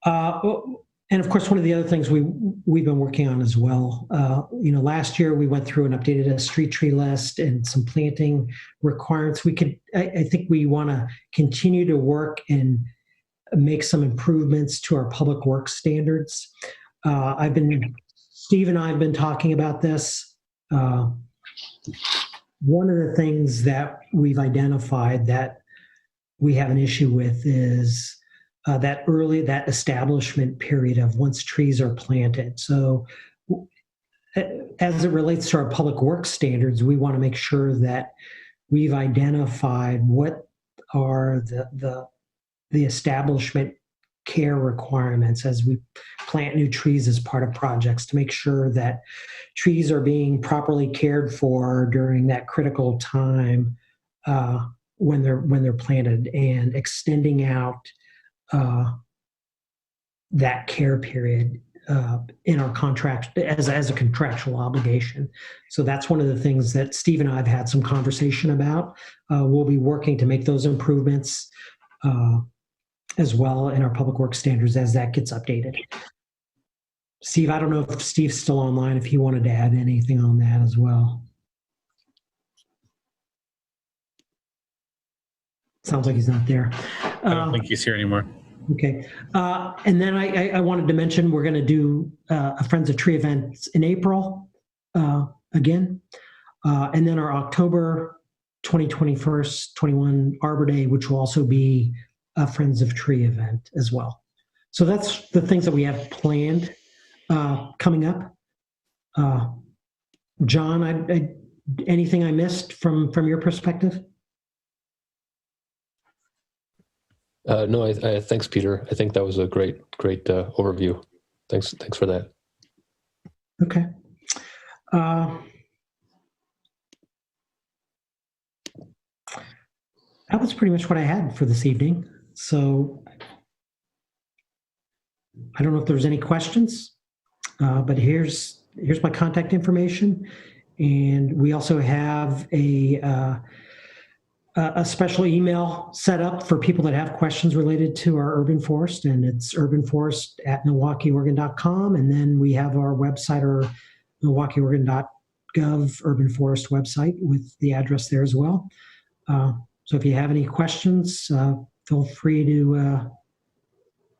Speaker 2: And of course, one of the other things we've been working on as well, last year we went through and updated a street tree list and some planting requirements. I think we want to continue to work and make some improvements to our public works standards. Steve and I have been talking about this. One of the things that we've identified that we have an issue with is that establishment period of once trees are planted. So as it relates to our public works standards, we want to make sure that we've identified what are the establishment care requirements as we plant new trees as part of projects to make sure that trees are being properly cared for during that critical time when they're planted, and extending out that care period in our contract as a contractual obligation. So that's one of the things that Steve and I have had some conversation about. We'll be working to make those improvements as well in our public works standards as that gets updated. Steve, I don't know if Steve's still online, if he wanted to add anything on that as well. Sounds like he's not there.
Speaker 11: I don't think he's here anymore.
Speaker 2: Okay. And then I wanted to mention we're going to do a Friends of Tree event in April again. And then our October 21 Arbor Day, which will also be a Friends of Tree event as well. So that's the things that we have planned coming up. John, anything I missed from your perspective?
Speaker 12: No, thanks, Peter. I think that was a great overview. Thanks for that.
Speaker 2: Okay. That was pretty much what I had for this evening. So I don't know if there's any questions, but here's my contact information, and we also have a special email set up for people that have questions related to our urban forest, and it's urbanforest@milwaukeeoregon.com. And then we have our website, or milwaukeeoregon.gov urban forest website with the address there as well. So if you have any questions, feel free to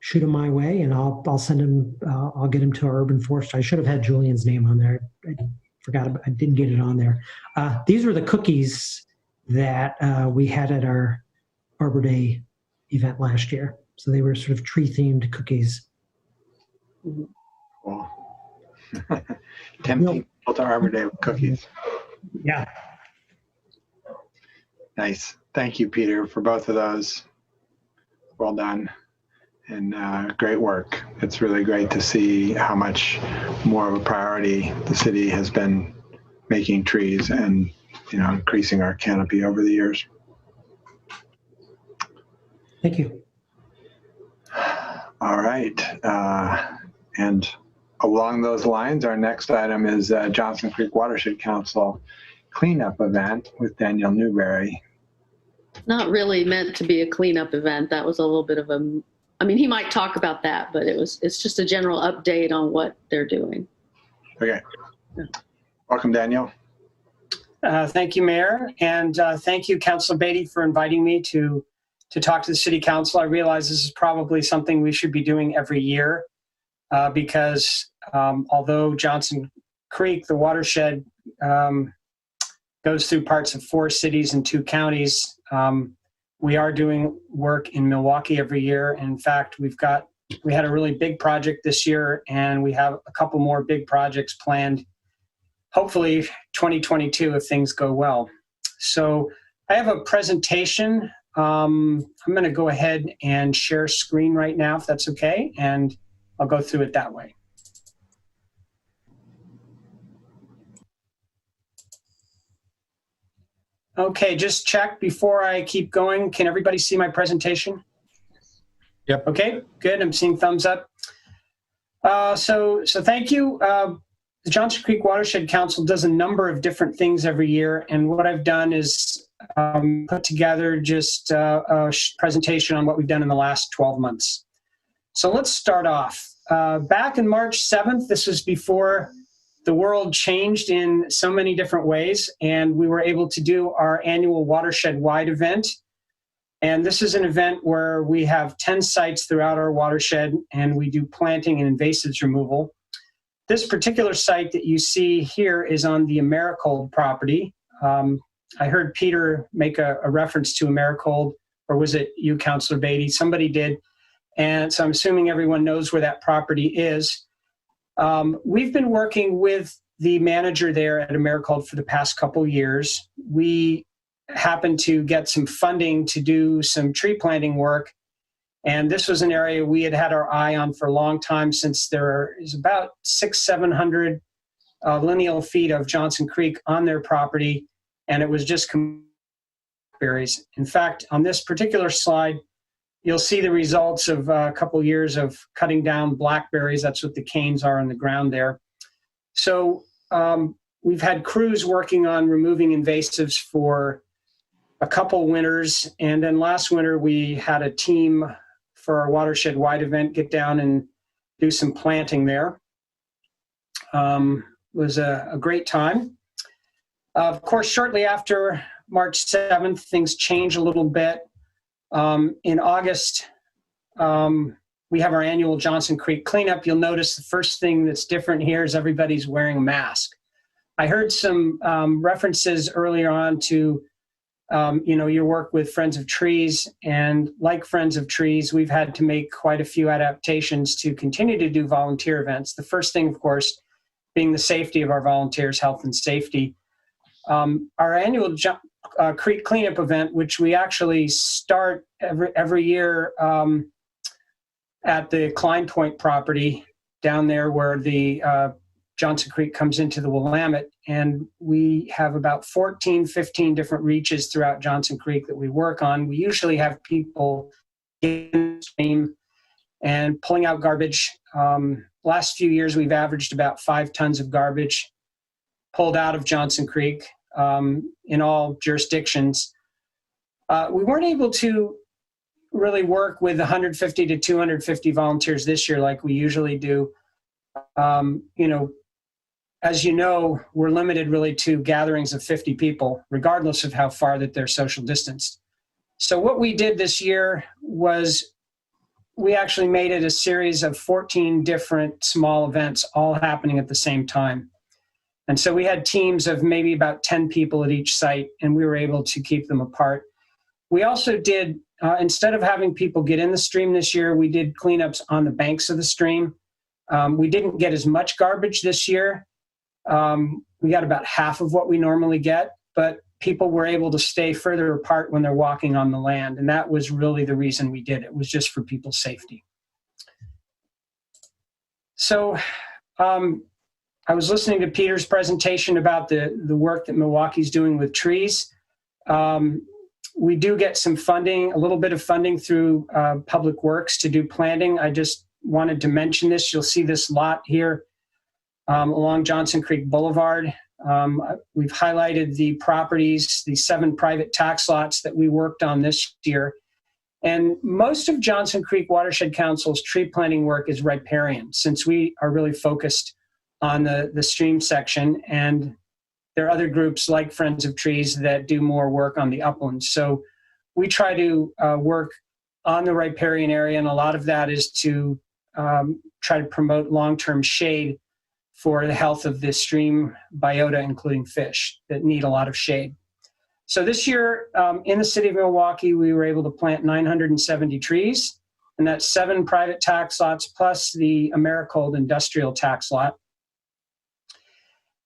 Speaker 2: shoot them my way, and I'll send them. I'll get them to our urban forest. I should have had Julian's name on there. I forgot. I didn't get it on there. These were the cookies that we had at our Arbor Day event last year. So they were sort of tree-themed cookies.
Speaker 1: Cool. Tempting people to Arbor Day with cookies.
Speaker 2: Yeah.
Speaker 1: Nice. Thank you, Peter, for both of those. Well done. And great work. It's really great to see how much more of a priority the city has been making trees and increasing our canopy over the years.
Speaker 2: Thank you.
Speaker 1: All right. And along those lines, our next item is Johnson Creek Watershed Council cleanup event with Daniel Newberry.
Speaker 6: Not really meant to be a cleanup event. That was a little bit of he might talk about that, but it's just a general update on what they're doing.
Speaker 1: Okay. Welcome, Daniel.
Speaker 13: Thank you, Mayor. And thank you, Councilor Beatty, for inviting me to talk to the City Council. I realize this is probably something we should be doing every year because although Johnson Creek, the watershed, goes through parts of 4 cities and 2 counties, we are doing work in Milwaukee every year. And in fact, we had a really big project this year, and we have a couple more big projects planned, hopefully 2022 if things go well. So I have a presentation. I'm going to go ahead and share screen right now, if that's okay, and I'll go through it that way. Okay, just check before I keep going. Can everybody see my presentation?
Speaker 11: Yep.
Speaker 13: Okay, good. I'm seeing thumbs up. So thank you. The Johnson Creek Watershed Council does a number of different things every year, and what I've done is put together just a presentation on what we've done in the last 12 months. So let's start off. Back in March 7th, this was before the world changed in so many different ways, and we were able to do our annual watershed-wide event. And this is an event where we have 10 sites throughout our watershed, and we do planting and invasives removal. This particular site that you see here is on the Americold property. I heard Peter make a reference to Americold, or was it you, Councilor Beatty? Somebody did. And so I'm assuming everyone knows where that property is. We've been working with the manager there at Americold for the past couple years. We happened to get some funding to do some tree planting work. And this was an area we had our eye on for a long time, since there is about 600-700 lineal feet of Johnson Creek on their property. And it was just berries. In fact, on this particular slide, you'll see the results of a couple years of cutting down blackberries. That's what the canes are on the ground there. So we've had crews working on removing invasives for a couple winters. And then last winter, we had a team for our watershed-wide event get down and do some planting there. It was a great time. Of course, shortly after March 7th, things change a little bit. In August, we have our annual Johnson Creek cleanup. You'll notice the first thing that's different here is everybody's wearing a mask. I heard some references earlier on to your work with Friends of Trees, and like Friends of Trees, we've had to make quite a few adaptations to continue to do volunteer events. The first thing, of course, being the safety of our volunteers, health and safety. Our annual Creek cleanup event, which we actually start every year at the Klein Point property down there where the Johnson Creek comes into the Willamette. And we have about 14, 15 different reaches throughout Johnson Creek that we work on. We usually have people in the stream and pulling out garbage. Last few years, we've averaged about 5 tons of garbage pulled out of Johnson Creek in all jurisdictions. We weren't able to really work with 150 to 250 volunteers this year like we usually do. As you know, we're limited really to gatherings of 50 people, regardless of how far that they're social distanced. So what we did this year was we actually made it a series of 14 different small events, all happening at the same time. And so we had teams of maybe about 10 people at each site, and we were able to keep them apart. We also did, instead of having people get in the stream this year, we did cleanups on the banks of the stream. We didn't get as much garbage this year. We got about half of what we normally get, but people were able to stay further apart when they're walking on the land. And that was really the reason we did it. It was just for people's safety. So I was listening to Peter's presentation about the work that Milwaukee's doing with trees. We do get some funding, a little bit of funding through Public Works to do planting. I just wanted to mention this. You'll see this lot here along Johnson Creek Boulevard. We've highlighted the properties, the 7 private tax lots that we worked on this year. And most of Johnson Creek Watershed Council's tree planting work is riparian, since we are really focused on the stream section. And there are other groups like Friends of Trees that do more work on the uplands. So we try to work on the riparian area, and a lot of that is to try to promote long-term shade for the health of the stream biota, including fish that need a lot of shade. So this year in the city of Milwaukee, we were able to plant 970 trees, and that's 7 private tax lots plus the Americold industrial tax lot.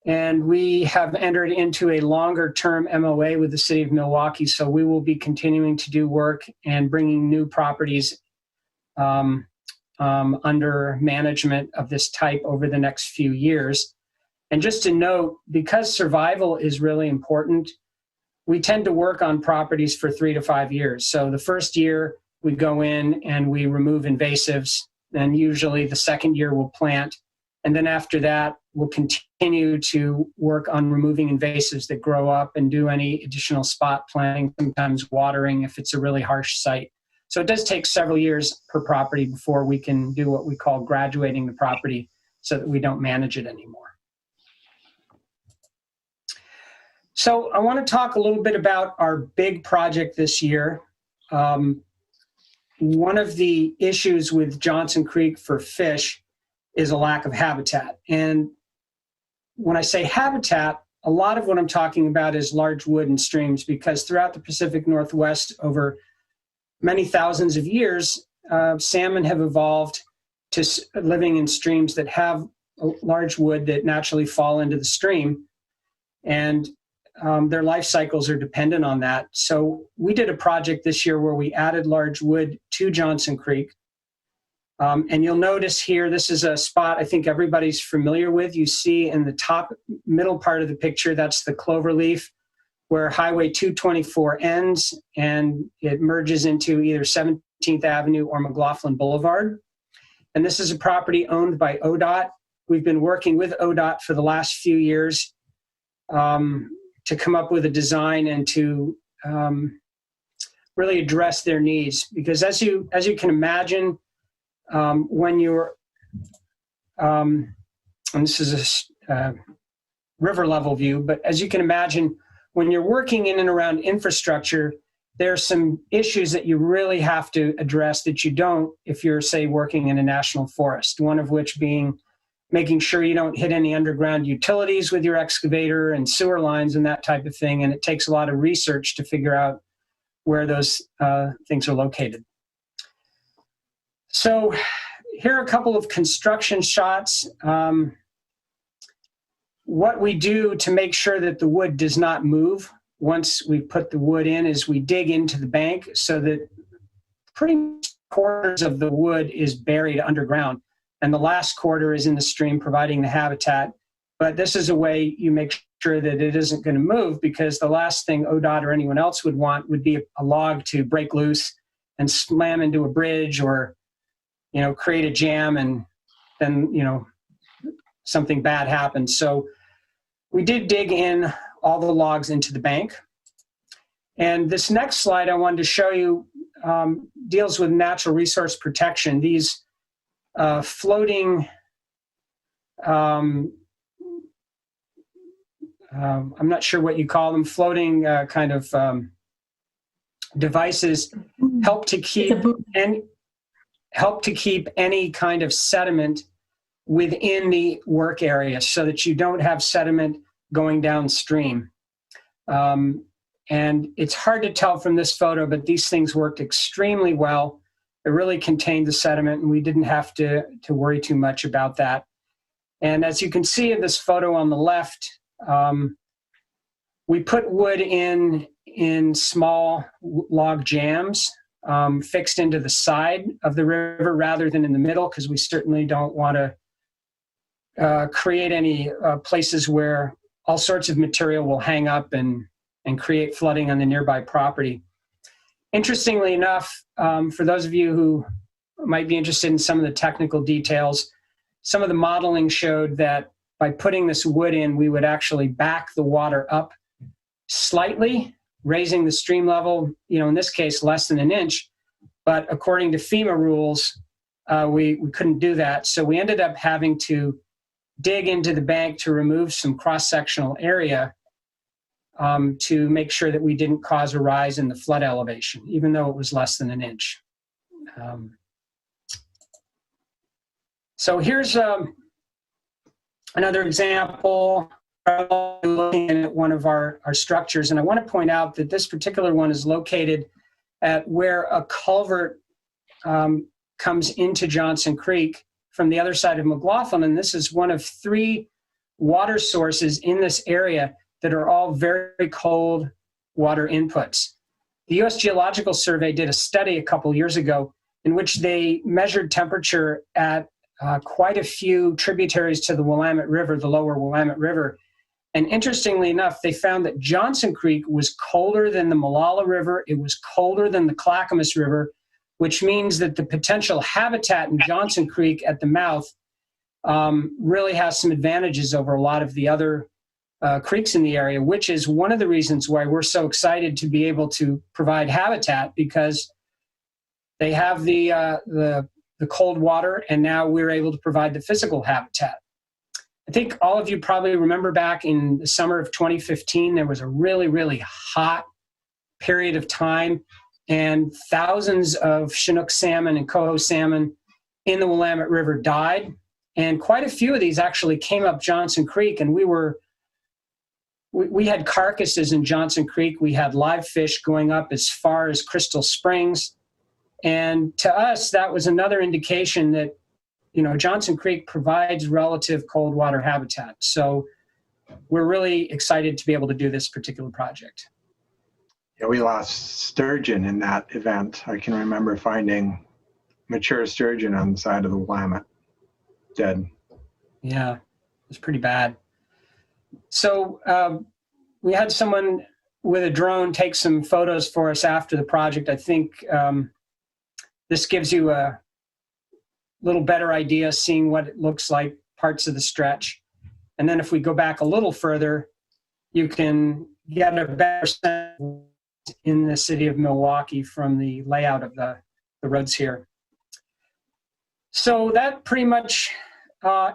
Speaker 13: And we have entered into a longer-term MOA with the city of Milwaukee, so we will be continuing to do work and bringing new properties under management of this type over the next few years. And just to note, because survival is really important, we tend to work on properties for 3 to 5 years. So the first year we go in and we remove invasives, and usually the second year we'll plant. And then after that, we'll continue to work on removing invasives that grow up and do any additional spot planting, sometimes watering if it's a really harsh site. So it does take several years per property before we can do what we call graduating the property so that we don't manage it anymore. So I want to talk a little bit about our big project this year. One of the issues with Johnson Creek for fish is a lack of habitat. And when I say habitat, a lot of what I'm talking about is large wood and streams, because throughout the Pacific Northwest over many thousands of years, salmon have evolved to living in streams that have large wood that naturally fall into the stream. And their life cycles are dependent on that. So we did a project this year where we added large wood to Johnson Creek. And you'll notice here, this is a spot I think everybody's familiar with. You see in the top middle part of the picture, that's the cloverleaf where Highway 224 ends, and it merges into either 17th Avenue or McLaughlin Boulevard. And this is a property owned by ODOT. We've been working with ODOT for the last few years to come up with a design and to really address their needs. Because as you can imagine, when you're, and this is a river level view, but as you can imagine, when you're working in and around infrastructure, there are some issues that you really have to address that you don't if you're, say, working in a national forest, one of which being making sure you don't hit any underground utilities with your excavator and sewer lines and that type of thing. And it takes a lot of research to figure out where those things are located. So here are a couple of construction shots. What we do to make sure that the wood does not move once we put the wood in is we dig into the bank so that pretty much quarters of the wood is buried underground. And the last quarter is in the stream providing the habitat. But this is a way you make sure that it isn't going to move, because the last thing ODOT or anyone else would want would be a log to break loose and slam into a bridge or, create a jam, and then, something bad happens. So we did dig in all the logs into the bank. And this next slide I wanted to show you deals with natural resource protection. These floating, I'm not sure what you call them, floating kind of devices help to keep any kind of sediment within the work area so that you don't have sediment going downstream. And it's hard to tell from this photo, but these things worked extremely well. It really contained the sediment, and we didn't have to worry too much about that. And as you can see in this photo on the left, we put wood in small log jams fixed into the side of the river rather than in the middle, because we certainly don't want to create any places where all sorts of material will hang up and create flooding on the nearby property. Interestingly enough, for those of you who might be interested in some of the technical details, some of the modeling showed that by putting this wood in, we would actually back the water up slightly, raising the stream level, in this case, less than an inch. But according to FEMA rules, we couldn't do that. So we ended up having to dig into the bank to remove some cross-sectional area to make sure that we didn't cause a rise in the flood elevation, even though it was less than an inch. So here's another example. Looking at one of our structures, and I want to point out that this particular one is located at where a culvert comes into Johnson Creek from the other side of McLaughlin, and this is one of 3 water sources in this area that are all very cold water inputs. The U.S. Geological Survey did a study a couple years ago in which they measured temperature at quite a few tributaries to the Willamette River, the lower Willamette River. And interestingly enough, they found that Johnson Creek was colder than the Molalla River. It was colder than the Clackamas River, which means that the potential habitat in Johnson Creek at the mouth really has some advantages over a lot of the other creeks in the area, which is one of the reasons why we're so excited to be able to provide habitat, because they have the cold water, and now we're able to provide the physical habitat. I think all of you probably remember back in the summer of 2015, there was a really, really hot period of time, and thousands of Chinook salmon and coho salmon in the Willamette River died. And quite a few of these actually came up Johnson Creek, and we had carcasses in Johnson Creek. We had live fish going up as far as Crystal Springs. And to us, that was another indication that, you know, Johnson Creek provides relative cold water habitat. So we're really excited to be able to do this particular project.
Speaker 1: Yeah, we lost sturgeon in that event. I can remember finding mature sturgeon on the side of the Willamette, dead.
Speaker 13: Yeah, it was pretty bad. So we had someone with a drone take some photos for us after the project. I think this gives you a little better idea, seeing what it looks like, parts of the stretch. And then if we go back a little further, you can get a better sense in the city of Milwaukee from the layout of the roads here. So that pretty much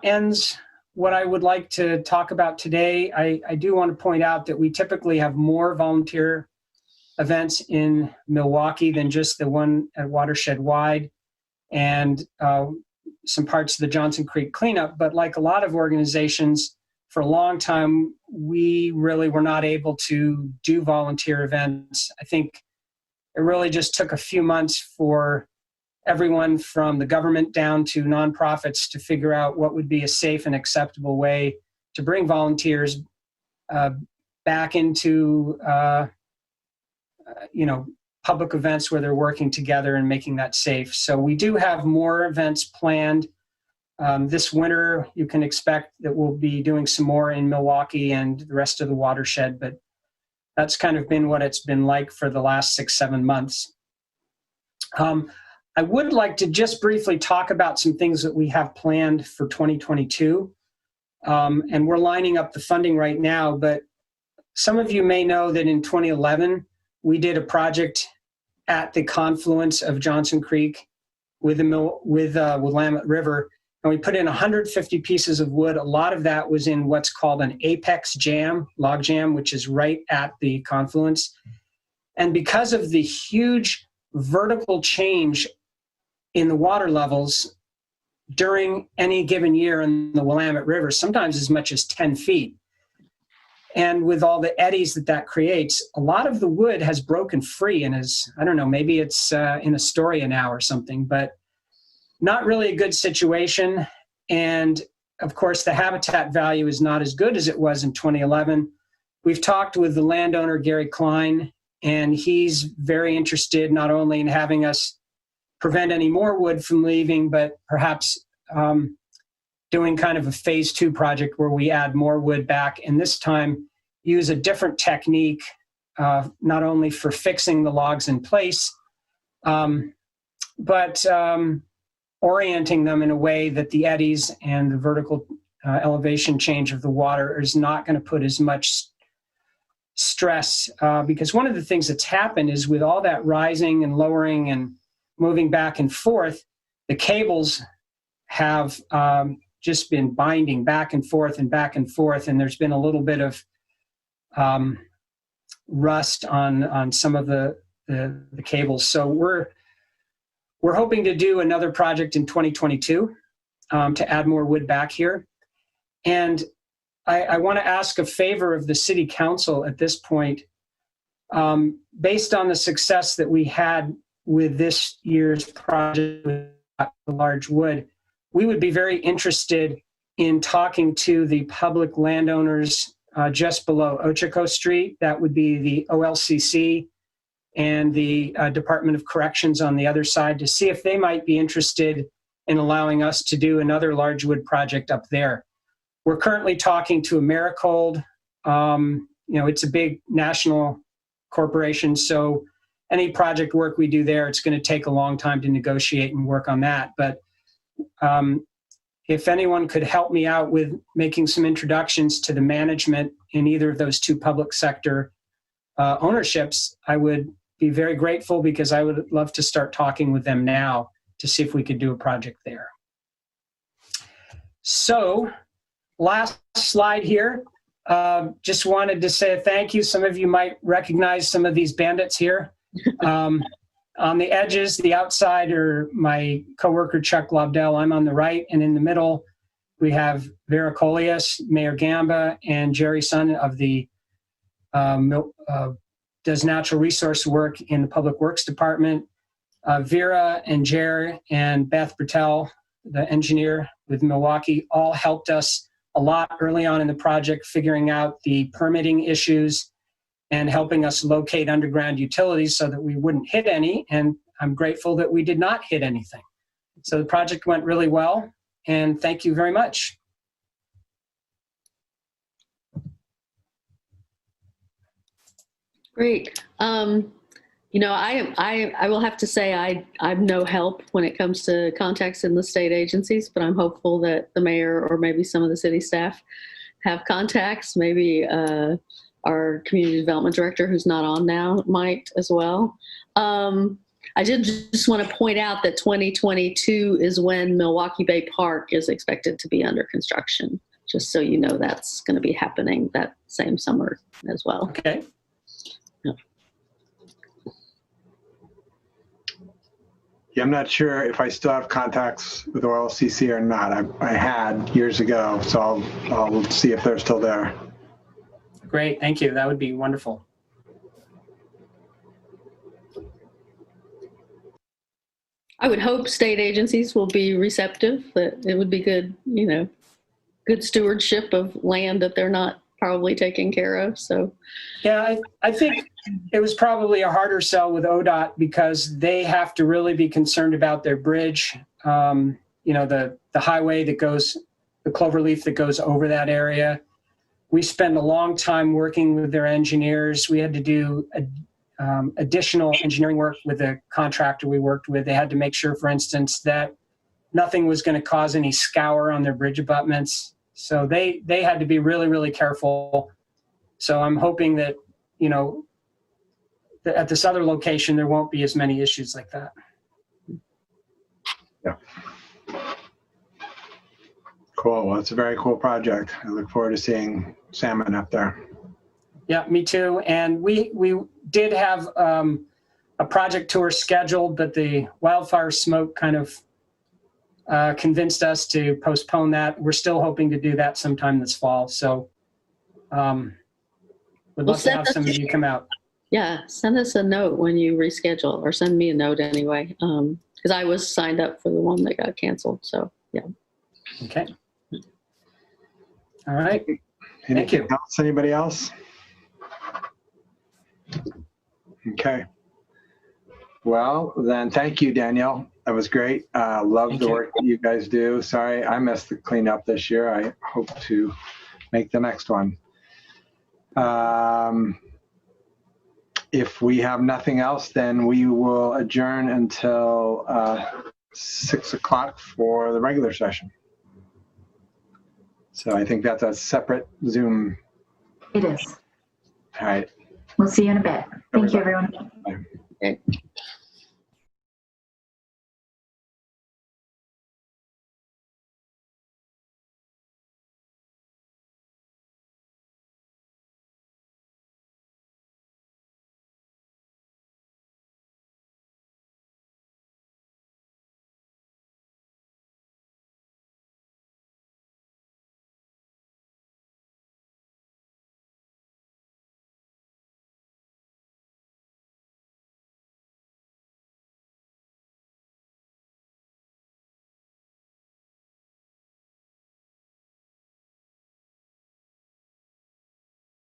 Speaker 13: ends what I would like to talk about today. I do want to point out that we typically have more volunteer events in Milwaukee than just the one at Watershed Wide and some parts of the Johnson Creek cleanup. But like a lot of organizations, for a long time, we really were not able to do volunteer events. I think it really just took a few months for everyone from the government down to nonprofits to figure out what would be a safe and acceptable way to bring volunteers back into public events where they're working together and making that safe. So we do have more events planned. This winter, you can expect that we'll be doing some more in Milwaukee and the rest of the watershed, but that's kind of been what it's been like for the last 6-7 months. I would like to just briefly talk about some things that we have planned for 2022. And we're lining up the funding right now, but some of you may know that in 2011, we did a project at the confluence of Johnson Creek with Willamette River, and we put in 150 pieces of wood. A lot of that was in what's called an apex jam, log jam, which is right at the confluence. And because of the huge vertical change in the water levels during any given year in the Willamette River, sometimes as much as 10 feet, and with all the eddies that creates, a lot of the wood has broken free and is, I don't know, maybe it's in Astoria now or something, but not really a good situation. And of course, the habitat value is not as good as it was in 2011. We've talked with the landowner, Gary Klein, and he's very interested not only in having us prevent any more wood from leaving, but perhaps doing kind of a phase 2 project where we add more wood back, and this time use a different technique, not only for fixing the logs in place, but orienting them in a way that the eddies and the vertical elevation change of the water is not going to put as much stress. Because one of the things that's happened is with all that rising and lowering and moving back and forth, the cables have just been binding back and forth and back and forth, and there's been a little bit of rust on some of the cables. So we're hoping to do another project in 2022 to add more wood back here. And I want to ask a favor of the City Council at this point. Based on the success that we had with this year's project with the large wood, we would be very interested in talking to the public landowners just below Ochako Street. That would be the OLCC and the Department of Corrections on the other side, to see if they might be interested in allowing us to do another large wood project up there. We're currently talking to Americold. It's a big national corporation, so any project work we do there, it's going to take a long time to negotiate and work on that. But if anyone could help me out with making some introductions to the management in either of those two public sector ownerships, I would be very grateful, because I would love to start talking with them now to see if we could do a project there. So, last slide here. Just wanted to say thank you. Some of you might recognize some of these bandits here. On the edges, the outside, are my coworker Chuck Lobdell. I'm on the right, and in the middle, we have Vera Colias, Mayor Gamba, and Jerry Sun of the does natural resource work in the Public Works Department. Vera and Jer and Beth Bertel, the engineer with Milwaukee, all helped us a lot early on in the project, figuring out the permitting issues and helping us locate underground utilities so that we wouldn't hit any. And I'm grateful that we did not hit anything. So the project went really well, and thank you very much.
Speaker 6: Great. I will have to say I'm no help when it comes to contacts in the state agencies, but I'm hopeful that the mayor or maybe some of the city staff have contacts. Maybe our community development director, who's not on now, might as well. I did just want to point out that 2022 is when Milwaukee Bay Park is expected to be under construction. Just so you know, that's going to be happening that same summer as well.
Speaker 13: Okay.
Speaker 1: Yeah, I'm not sure if I still have contacts with OLCC or not. I had years ago, so I'll see if they're still there.
Speaker 13: Great, thank you. That would be wonderful.
Speaker 6: I would hope state agencies will be receptive, that it would be good, good stewardship of land that they're not probably taking care of. So,
Speaker 13: yeah, I think it was probably a harder sell with ODOT, because they have to really be concerned about their bridge. The highway that goes, the cloverleaf that goes over that area. We spent a long time working with their engineers. We had to do additional engineering work with the contractor we worked with. They had to make sure, for instance, that nothing was going to cause any scour on their bridge abutments. So they had to be really, really careful. So I'm hoping that, that at this other location, there won't be as many issues like that.
Speaker 1: Yeah. Cool. Well, it's a very cool project. I look forward to seeing salmon up there.
Speaker 13: Yeah, me too. And we did have a project tour scheduled, but the wildfire smoke kind of convinced us to postpone that. We're still hoping to do that sometime this fall. So we'd love to have some of you come out.
Speaker 6: Yeah, send us a note when you reschedule, or send me a note anyway, because I was signed up for the one that got canceled. So, yeah.
Speaker 13: Okay. All right.
Speaker 1: Thank you. Anybody else? Okay. Well, then thank you, Danielle. That was great. Love the work that you guys do. Sorry, I missed the cleanup this year. I hope to make the next one. If we have nothing else, then we will adjourn until 6 o'clock for the regular session. So I think that's a separate Zoom.
Speaker 7: It is.
Speaker 1: All right.
Speaker 7: We'll see you in a bit. Thank you, everyone.
Speaker 1: Bye.
Speaker 6: Okay.